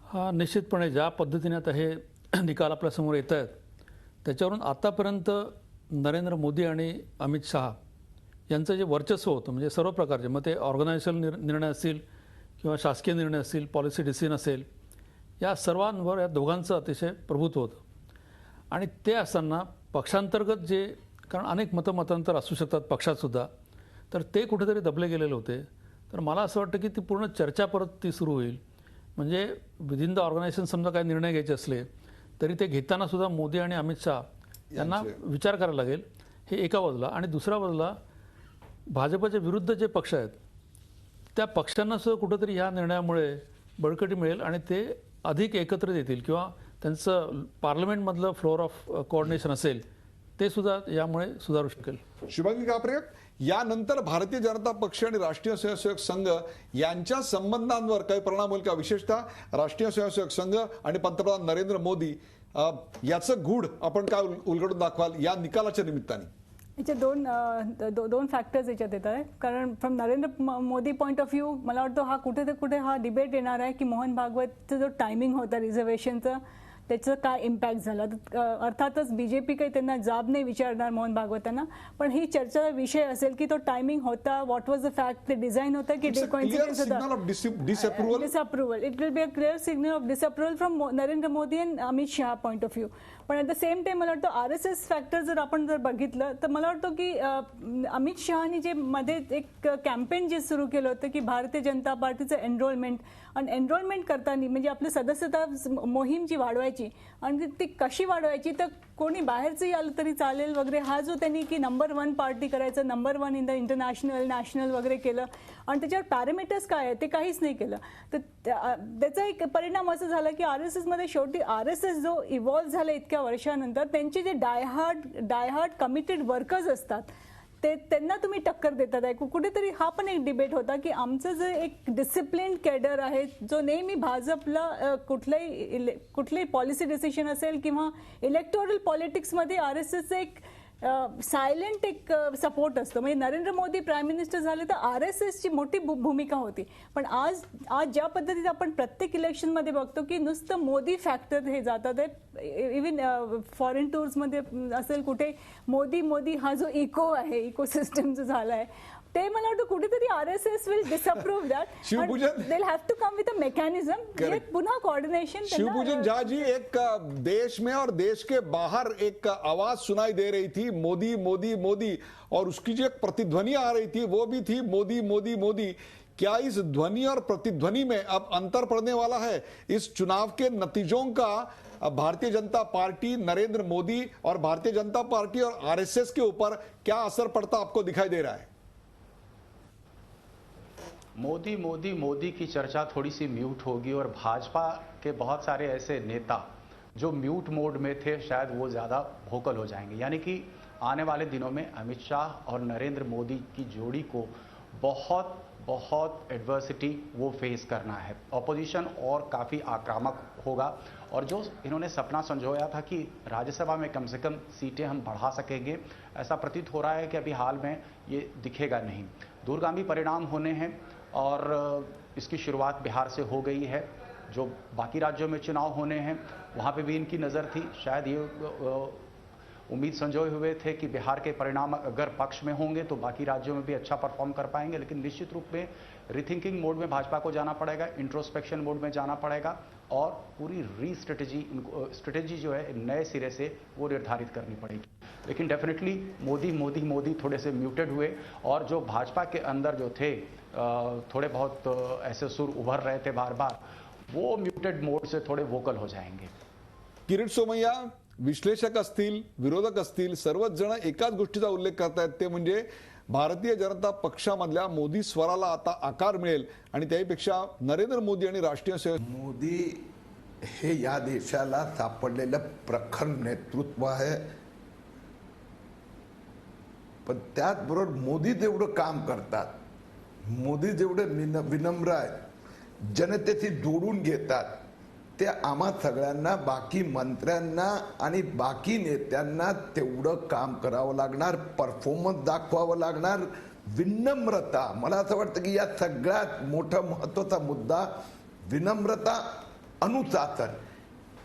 हा निश्चितपणे ज्या पद्धतीने आता हे निकाल आपल्यासमोर येत आहेत त्याच्यावरून आतापर्यंत नरेंद्र मोदी आणि अमित शहा यांचं जे वर्चस्व होतं, म्हणजे सर्व प्रकारचे, मग ते ऑर्गनायझेशनल निर्णय असतील किंवा शासकीय निर्णय असतील, पॉलिसी डिसिजन असेल, या सर्वांवर या दोघांचं अतिशय प्रभुत्व होतं. आणि ते असताना पक्षांतर्गत जे, कारण अनेक मतांतर असू शकतात पक्षातसुद्धा, तर ते कुठेतरी दबले गेलेले होते. तर मला असं वाटतं की ती पूर्ण चर्चा परत ती सुरू होईल. म्हणजे विदिन द ऑर्गनायझेशन समजा काही निर्णय घ्यायचे असले तरी ते घेताना सुद्धा मोदी आणि अमित शहा यांना विचार करायला लागेल, हे एका बाजूला. आणि दुसऱ्या बाजूला भाजपच्या विरुद्ध जे पक्ष आहेत त्या पक्षांना सुद्धा कुठेतरी ह्या निर्णयामुळे बळकटी मिळेल आणि ते अधिक एकत्रित येतील किंवा त्यांचं पार्लमेंटमधलं फ्लोअर ऑफ कोऑर्डिनेशन असेल ते सुद्धा यामुळे सुधारू शकेल. शुभांगी कापरे, यानंतर भारतीय जनता पक्ष आणि राष्ट्रीय स्वयंसेवक संघ यांच्या संबंधांवर काही परिणाम होईल का? विशेषतः राष्ट्रीय स्वयंसेवक संघ आणि पंतप्रधान नरेंद्र मोदी याचं गूढ आपण काय उलगडून दाखवाल या निकालाच्या निमित्ताने? याचे दोन फॅक्टर्स याच्यात येत आहे. कारण from Narendra Modi point of view मला वाटतं हा कुठे हा डिबेट येणार आहे की मोहन भागवतचं जो टायमिंग होता रिझर्वेशनचं त्याचा काय इम्पॅक्ट झाला. अर्थातच बीजेपी काही त्यांना जाब नाही विचारणार मोहन भागवतांना, पण ही चर्चेचा विषय असेल की तो टायमिंग होता, व्हॉट वॉज द फॅक्ट, ते डिझाईन होतं की कोइन्सिडेंस होता. Disapproval. It will be a clear signal of disapproval from Narendra Modi and Amit Shah point of view. पण ॲट द सेम टाइम मला वाटतं RSS फॅक्टर जर आपण बघितलं तर मला वाटतं की अमित शहानी जे मध्ये एक कॅम्पेन जे सुरू केलं होतं की भारतीय जनता पार्टीचं एनरोलमेंट, आणि एनरोलमेंट करताना म्हणजे आपलं सदस्यता मोहीम जी वाढवायची आणि ती कशी वाढवायची, तर कोणी बाहेरचंही आलं तरी चालेल वगैरे, हा जो त्यांनी की नंबर 1 पार्टी करायचं, number 1 in the international national वगैरे केलं, आणि त्याच्यावर पॅरामीटर्स काय आहे ते काहीच नाही केलं. तर त्याचा एक परिणाम असं झाला की RSS मध्ये शेवटी RSS जो इव्हॉल्व्ह झाला इतक्या वर्षानंतर, त्यांचे जे डायहार्ड कमिटेड वर्कर्स असतात ते त्यांना तुम्ही टक्कर देतात आहे. कुठेतरी हा पण एक डिबेट होता की आमचं जे एक डिसिप्लिन कॅडर आहे जो नेहमी भाजपला कुठल्याही पॉलिसी डिसिजन असेल किंवा इलेक्टोरल पॉलिटिक्समध्ये RSSचं एक सायलेंट एक सपोर्ट असतो. म्हणजे नरेंद्र मोदी प्राईम मिनिस्टर झाले तर RSSची मोठी भूमिका होती. पण आज ज्या पद्धतीने आपण प्रत्येक इलेक्शनमध्ये बघतो की नुसतं मोदी फॅक्टर हे जातात आहे, इव्हन फॉरेन टूर्समध्ये असेल कुठे मोदी हा जो इकोसिस्टम जो झाला आहे, ते मला वाटतं कुठेतरी RSS will disapprove that. Shivpujan, they have to come with a mechanism, पुन्हा कोऑर्डिनेशन. शिवपूजन झा जी, एक देश में और देश के बाहर एक आवाज सुनाई दे रही थी, मोदी मोदी मोदी, और उसकी जो एक प्रतिध्वनि आ रही थी वो भी थी मोदी मोदी मोदी. क्या इस ध्वनि और प्रतिध्वनि में अब अंतर पड़ने वाला है? इस चुनाव के नतीजों का भारतीय जनता पार्टी, नरेंद्र मोदी और भारतीय जनता पार्टी और RSS के ऊपर क्या असर पड़ता आपको दिखाई दे रहा है? मोदी मोदी मोदी की चर्चा थोड़ी सी म्यूट होगी और भाजपा के बहुत सारे ऐसे नेता जो म्यूट मोड में थे शायद वो ज़्यादा वोकल हो जाएंगे. यानी कि आने वाले दिनों में अमित शाह और नरेंद्र मोदी की जोड़ी को बहुत बहुत एडवर्सिटी वो फेस करना है. ऑपोजिशन और काफ़ी आक्रामक होगा, और जो इन्होंने सपना संजोया था कि राज्यसभा में कम से कम सीटें हम बढ़ा सकेंगे, ऐसा प्रतीत हो रहा है कि अभी हाल में ये दिखेगा नहीं. दूरगामी परिणाम होने हैं और इसकी शुरुआत बिहार से हो गई है. जो बाकी राज्यों में चुनाव होने हैं वहाँ पे भी इनकी नज़र थी. शायद ये उम्मीद संजोए हुए थे कि बिहार के परिणाम अगर पक्ष में होंगे तो बाकी राज्यों में भी अच्छा परफॉर्म कर पाएंगे, लेकिन निश्चित रूप में रिथिंकिंग मोड में भाजपा को जाना पड़ेगा, इंट्रोस्पेक्शन मोड में जाना पड़ेगा, और पूरी स्ट्रेटेजी जो है नए सिरे से वो निर्धारित करनी पड़ेगी. लेकिन डेफिनेटली मोदी मोदी मोदी थोड़े से म्यूटेड हुए, और जो भाजपा के अंदर जो थे थोड़े बहुत ऐसे सुर उभर रहे थे बार बार, वो म्यूटेड मोड से थोड़े वोकल हो जाएंगे. किरीट सोमय्या, विश्लेषक असतील, विरोधक असतील, सर्वच जण एकाच गोष्टीचा उल्लेख करतायत, ते म्हणजे भारतीय जनता पक्षामधल्या मोदी स्वराला आता आकार मिळेल, आणि त्यापेक्षा नरेंद्र मोदी आणि राष्ट्रीय मोदी हे या देशाला सापडलेलं प्रखर नेतृत्व आहे. पण त्याचबरोबर मोदी जेवढं काम करतात, मोदी जेवढे विनम्र आहेत, जनतेशी जोडून घेतात, ते आम्हा सगळ्यांना, बाकी मंत्र्यांना आणि बाकी नेत्यांना तेवढं काम करावं लागणार, परफॉर्मन्स दाखवावं लागणार, विनम्रता. मला असं वाटतं की या सगळ्यात मोठा महत्वाचा मुद्दा विनम्रता, अनुशासन.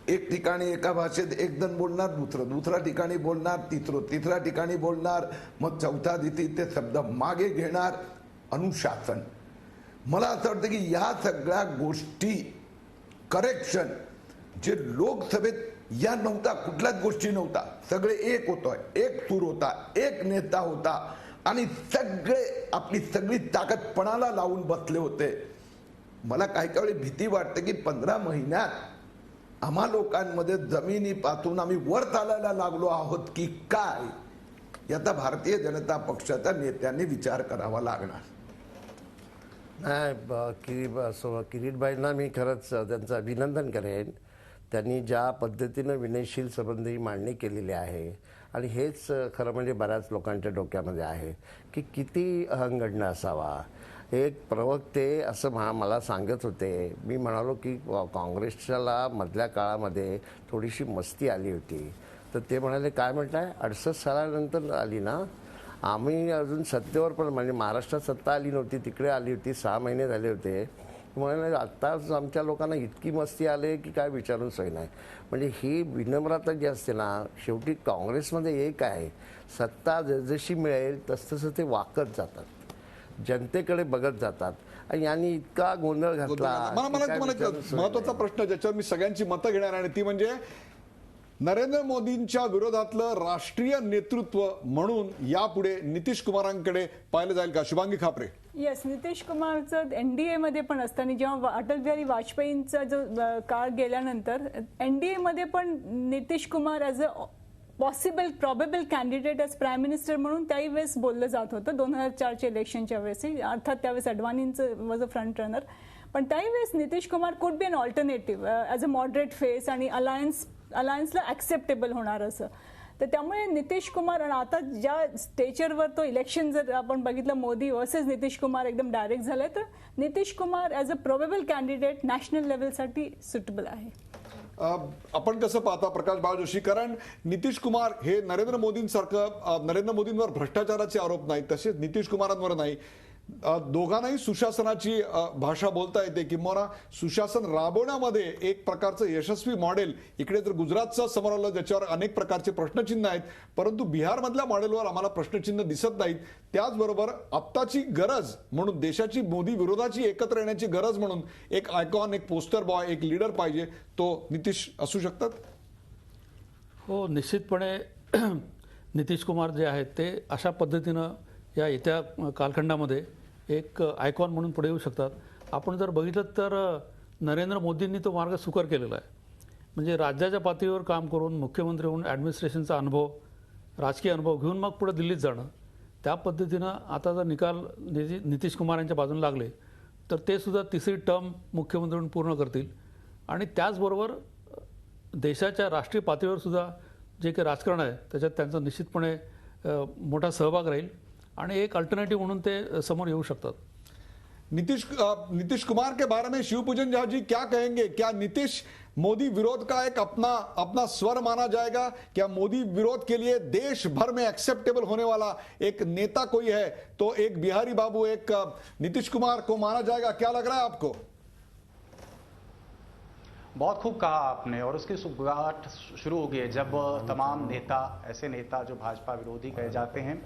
एक ठिकाणी एका भाषेत एक जण बोलणार, दुसऱ्या ठिकाणी बोलणार, तिसऱ्या ठिकाणी बोलणार, मग चौथ्या दिवशी ते शब्द मागे घेणार. अनुशासन. मला असं वाटतं की या सगळ्या गोष्टी करेक्शन जे लोकसभेत या नव्हता, कुठल्याच गोष्टी नव्हता, सगळे एक होतं, एक सूर होता, एक नेता होता, आणि सगळे आपली सगळी ताकद पणाला लावून बसले होते. मला काही काही वेळी भीती वाटते की 15 महिन्यात आम्हा लोकांमध्ये जमिनीपासून आम्ही वर चालायला लागलो आहोत की काय, याचा भारतीय जनता पक्षाच्या नेत्यांनी विचार करावा लागणार. नाही, किरीटबाईंना मी खरंच त्यांचं अभिनंदन करेन. त्यांनी ज्या पद्धतीनं विनयशील संबंधी मांडणी केलेली आहे, आणि हेच खरं म्हणजे बऱ्याच लोकांच्या डोक्यामध्ये आहे की किती अहंगडणं असावा. एक प्रवक्ते असं मला सांगत होते, मी म्हणालो की काँग्रेसला मधल्या काळामध्ये थोडीशी मस्ती आली होती, तर ते म्हणाले काय म्हटलंय, 68 सालानंतर आली ना, आम्ही अजून सत्तेवर पण, म्हणजे महाराष्ट्रात सत्ता आली नव्हती, तिकडे आली होती, 6 महिने झाले होते, म्हणाले आत्ताच आमच्या लोकांना इतकी मस्ती आली की काय विचारून सोय नाही. म्हणजे ही विनम्रता जी असते ना, शेवटी काँग्रेसमध्ये एक आहे, सत्ता जशी मिळेल तसतसं ते वाकत जातात, जनतेकडे बघत जातात. आणि यांनी इतका गोंधळ घातला. मला तुम्हाला महत्वाचा प्रश्न ज्याच्यावर मी सगळ्यांची मतं घेणार आहे ती म्हणजे नरेंद्र मोदींच्या विरोधातलं राष्ट्रीय नेतृत्व म्हणून यापुढे नितीश कुमारांकडे पाहिलं जाईल का? शुभांगी खापरे. येस, नितीश कुमारचं एनडीए मध्ये पण असताना जेव्हा अटल बिहारी वाजपेयींचा जो काळ गेल्यानंतर एनडीए मध्ये पण Nitish Kumar as a possible probable candidate as prime minister म्हणून त्याही वेळेस बोललं जात होतं 2004च्या इलेक्शनच्या वेळेस. अर्थात त्यावेळेस अडवाणींचं वॉज अ फ्रंट रनर, पण त्याही वेळेस Nitish Kumar could be an alternative as a moderate face आणि अलायन्सला ॲक्सेप्टेबल होणार असं. तर त्यामुळे नितीश कुमार आणि आता ज्या स्टेचरवर तो इलेक्शन जर आपण बघितलं मोदी वर्सेस नितीश कुमार एकदम डायरेक्ट झालंय, तर Nitish Kumar as a probable candidate national लेवलसाठी सुटेबल आहे. आपण कसं पाहता प्रकाश बाळ जोशी? कारण नितीश कुमार हे नरेंद्र मोदींवर भ्रष्टाचाराचे आरोप नाही, तसेच नितीश कुमारांवर नाही. दोघांनाही सुशासनाची भाषा बोलता येते, किंवा सुशासन राबवण्यामध्ये एक प्रकारचं यशस्वी मॉडेल. इकडे जर गुजरातचं समोर आलं ज्याच्यावर अनेक प्रकारचे प्रश्नचिन्ह आहेत, परंतु बिहारमधल्या मॉडेलवर आम्हाला प्रश्नचिन्ह दिसत नाहीत. त्याचबरोबर आत्ताची गरज म्हणून देशाची मोदी विरोधाची एकत्र येण्याची गरज म्हणून एक आयकॉन, एक पोस्टर बॉय, एक लीडर पाहिजे. तो नितीश असू शकतात. हो, निश्चितपणे नितीश कुमार जे आहेत ते अशा पद्धतीनं या येत्या कालखंडामध्ये एक आयकॉन म्हणून पुढे येऊ शकतात. आपण जर बघितलं तर नरेंद्र मोदींनी तो मार्ग सुकर केलेला आहे. म्हणजे राज्याच्या पातळीवर काम करून मुख्यमंत्री होऊन ॲडमिनिस्ट्रेशनचा अनुभव, राजकीय अनुभव घेऊन मग पुढे दिल्लीत जाणं, त्या पद्धतीनं आता जर निकाल नितीश कुमार यांच्या बाजूने लागले तर ते सुद्धा तिसरी टर्म मुख्यमंत्री म्हणून पूर्ण करतील. आणि त्याचबरोबर देशाच्या राष्ट्रीय पातळीवर सुद्धा जे काही राजकारण आहे त्याच्यात त्यांचा निश्चितपणे मोठा सहभाग राहील आणि एक अल्टरनेटिव्ह म्हणून ते समोर येऊ शकतात. नीतीश कुमार के बारे में शिवपूजन झा जी क्या कहेंगे? क्या नीतीश मोदी विरोध का एक अपना स्वर माना जाएगा? क्या मोदी विरोध के लिए देश भर में एक्सेप्टेबल होने वाला एक नेता कोई है तो एक बिहारी बाबू, एक नीतीश कुमार को माना जाएगा? क्या लग रहा है आपको? बहुत खूब कहा आपने, और उसकी शुरुआत शुरू हो गई है जब तमाम नेता, ऐसे नेता जो भाजपा विरोधी कहे जाते हैं,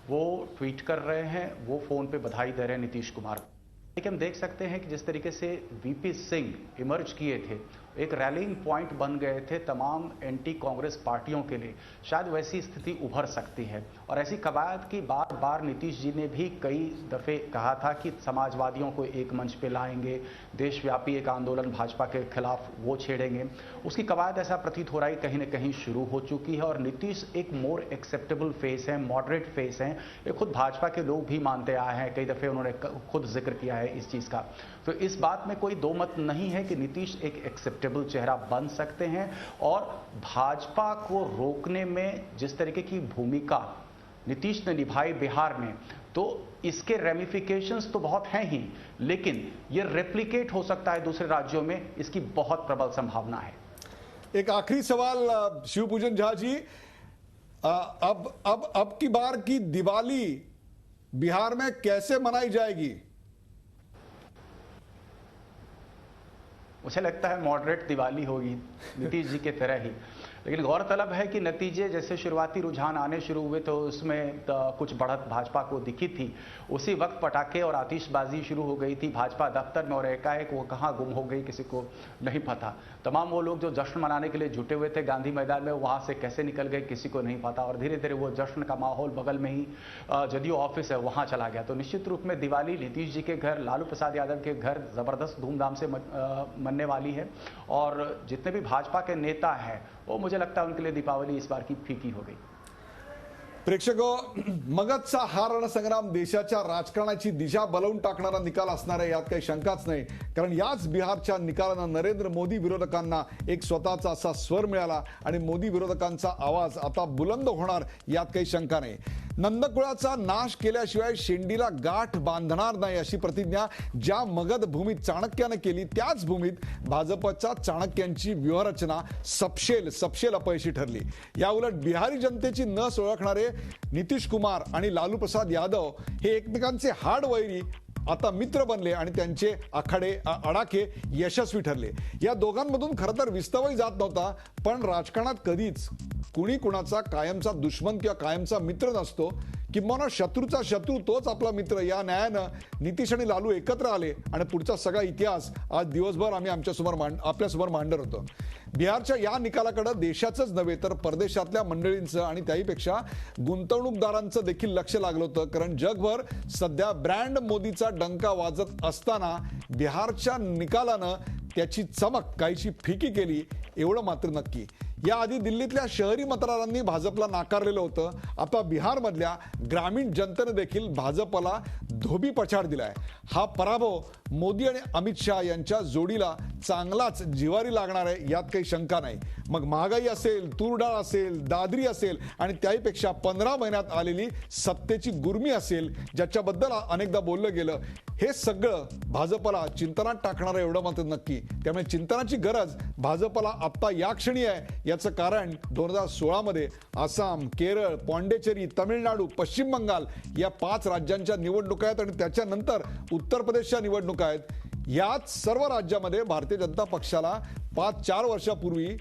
वो ट्वीट कर रहे हैं, वो फोन पे बधाई दे रहे हैं नीतीश कुमार। लेकिन हम देख सकते हैं कि जिस तरीके से वीपी सिंह इमर्ज किए थे, एक रैलिंग पॉइंट बन गए थे तमाम एंटी कांग्रेस पार्टियों के लिए, शायद वैसी स्थिति उभर सकती है। और ऐसी कवायद की बार बार नीतीश जी ने भी कई दफे कहा था कि समाजवादियों को एक मंच पे लाएंगे, देशव्यापी एक आंदोलन भाजपा के खिलाफ वो छेड़ेंगे। उसकी कवायद ऐसा प्रतीत हो रहा है कहीं ना कहीं शुरू हो चुकी है, और नीतीश एक मोर एक्सेप्टेबल फेस है, मॉडरेट फेस है। ये खुद भाजपा के लोग भी मानते आए हैं, कई दफे उन्होंने खुद जिक्र किया है इस चीज का। तो इस बात में कोई दो मत नहीं है कि नीतीश एक एक्सेप्टेबल चेहरा बन सकते हैं, और भाजपा को रोकने में जिस तरीके की भूमिका नीतीश ने निभाई बिहार में, तो इसके रेमिफिकेशंस तो बहुत हैं ही, लेकिन ये रेप्लिकेट हो सकता है दूसरे राज्यों में, इसकी बहुत प्रबल संभावना है। एक आखिरी सवाल शिवपूजन झा जी, अब की बार की दिवाली बिहार में कैसे मनाई जाएगी? मुझे लगता है मॉडरेट दिवाली होगी नीतीश जी के तरह ही। लेकिन गौरतलब है कि नतीजे जैसे शुरुआती रुझान आने शुरू हुए तो उसमें कुछ बढ़त भाजपा को दिखी थी। उसी वक्त पटाखे और आतिशबाजी शुरू हो गई थी भाजपा दफ्तर में, और एकाएक वो कहाँ गुम हो गई किसी को नहीं पता। तमाम वो लोग जो जश्न मनाने के लिए जुटे हुए थे गांधी मैदान में, वहां से कैसे निकल गए किसी को नहीं पता, और धीरे धीरे वो जश्न का माहौल बगल में ही जदयू ऑफिस है वहां चला गया। तो निश्चित रूप में दिवाली नीतीश जी के घर, लालू प्रसाद यादव के घर जबरदस्त धूमधाम से मनने वाली है, और जितने भी भाजपा के नेता हैं वो मुझे लगता है उनके लिए दीपावली इस बार की फीकी हो गई। प्रेक्षक, मगधचा हा रणसंग्राम देशाच्या राजकारणाची दिशा बलवून टाकणारा निकाल असणार आहे, यात काही शंकाच नाही। कारण याच बिहारच्या निकालानं नरेंद्र मोदी विरोधकांना एक स्वतःचा असा स्वर मिळाला आणि मोदी विरोधकांचा आवाज आता बुलंद होणार, यात काही शंका नाही। नंदकुळाचा नाश केल्याशिवाय शेंडीला गाठ बांधणार नाही अशी प्रतिज्ञा ज्या मगध भूमीत चाणक्याने केली, त्याच भूमीत भाजपच्या चाणक्यांची व्यूहरचना सपशेल अपयशी ठरली। याउलट बिहारी जनतेची नस ओळखणारे नितीश कुमार आणि लालू प्रसाद यादव हे एकमेकांचे हाड वैरी आता मित्र बनले आणि त्यांचे आडाखे यशस्वी ठरले. या दोघांमधून खरं तर विस्तवही जात नव्हता, पण राजकारणात कधीच कुणी कुणाचा कायमचा दुश्मन किंवा कायमचा मित्र नसतो. किंबहुना शत्रूचा शत्रू तोच आपला मित्र, या न्यायानं नितीश आणि लालू एकत्र आले आणि पुढचा सगळा इतिहास आज दिवसभर आम्ही आपल्यासमोर मांडत होतो. बिहारच्या या निकालाकडे देशाचंच नव्हे तर परदेशातल्या मंडळींचं आणि त्याहीपेक्षा गुंतवणूकदारांचं देखील लक्ष लागलं होतं. कारण जगभर सध्या ब्रँड मोदीचा डंका वाजत असताना बिहारच्या निकालानं त्याची चमक काहीशी फिकी केली, एवढं मात्र नक्की. याआधी दिल्लीतल्या शहरी मतदारांनी भाजपला नाकारलेलं होतं. आता बिहारमधल्या ग्रामीण जनतेनं देखील भाजपला धोबी पछाड दिलाय. हा पराभव मोदी आणि अमित शहा यांच्या जोडीला चांगलाच जिवारी लागणार आहे, यात काही शंका नाही. मग महागाई असेल, तूरडाळ असेल, दादरी असेल आणि त्याहीपेक्षा 15 महिन्यात आलेली सत्तेची गुर्मी असेल, ज्याच्याबद्दल अनेकदा बोललं गेलं, हे सगळं भाजपला चिंतनात टाकणारं एवढं मात्र नक्की. त्यामुळे चिंतनाची गरज भाजपला आत्ता या क्षणी आहे. याचं कारण 2016 मध्ये आसाम, केरळ, पॉंडेचेरी, तामिळनाडू, पश्चिम बंगाल या 5 राज्यांच्या निवडणुका आहेत आणि त्याच्यानंतर उत्तर प्रदेशच्या निवडणुका आहेत. याच सर्व राज्यामध्ये भारतीय जनता पक्षाला 5-4 वर्षापूर्वी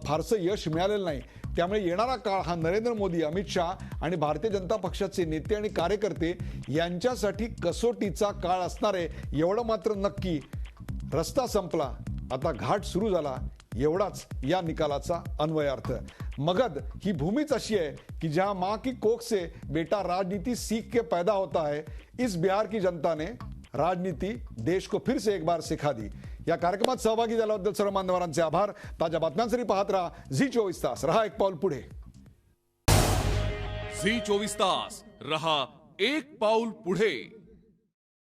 फारसं यश मिळालेलं नाही. त्यामुळे येणारा काळ हा नरेंद्र मोदी, अमित शहा आणि भारतीय जनता पक्षाचे नेते आणि कार्यकर्ते यांच्यासाठी कसोटीचा काळ असणार आहे, एवढं मात्र नक्की. रस्ता संपला, आता घाट सुरू झाला, एवढाच या निकालाचा अन्वयार्थ. मगध ही भूमीच अशी आहे की जहां मां की कोख से बेटा राजनीति सीख के पैदा होता है. इस बिहार की जनता ने राजनीति देश को फिर से एक बार सिखा दी. या कार्यक्रमात सहभागी झाल्याबद्दल सर्व मान्यवरांचे आभार. ताज्या बातम्यांसाठी पाहत राहा झी 24 तास. रहा एक पाऊल पुढे. झी 24 तास रहा एक पाऊल पुढे.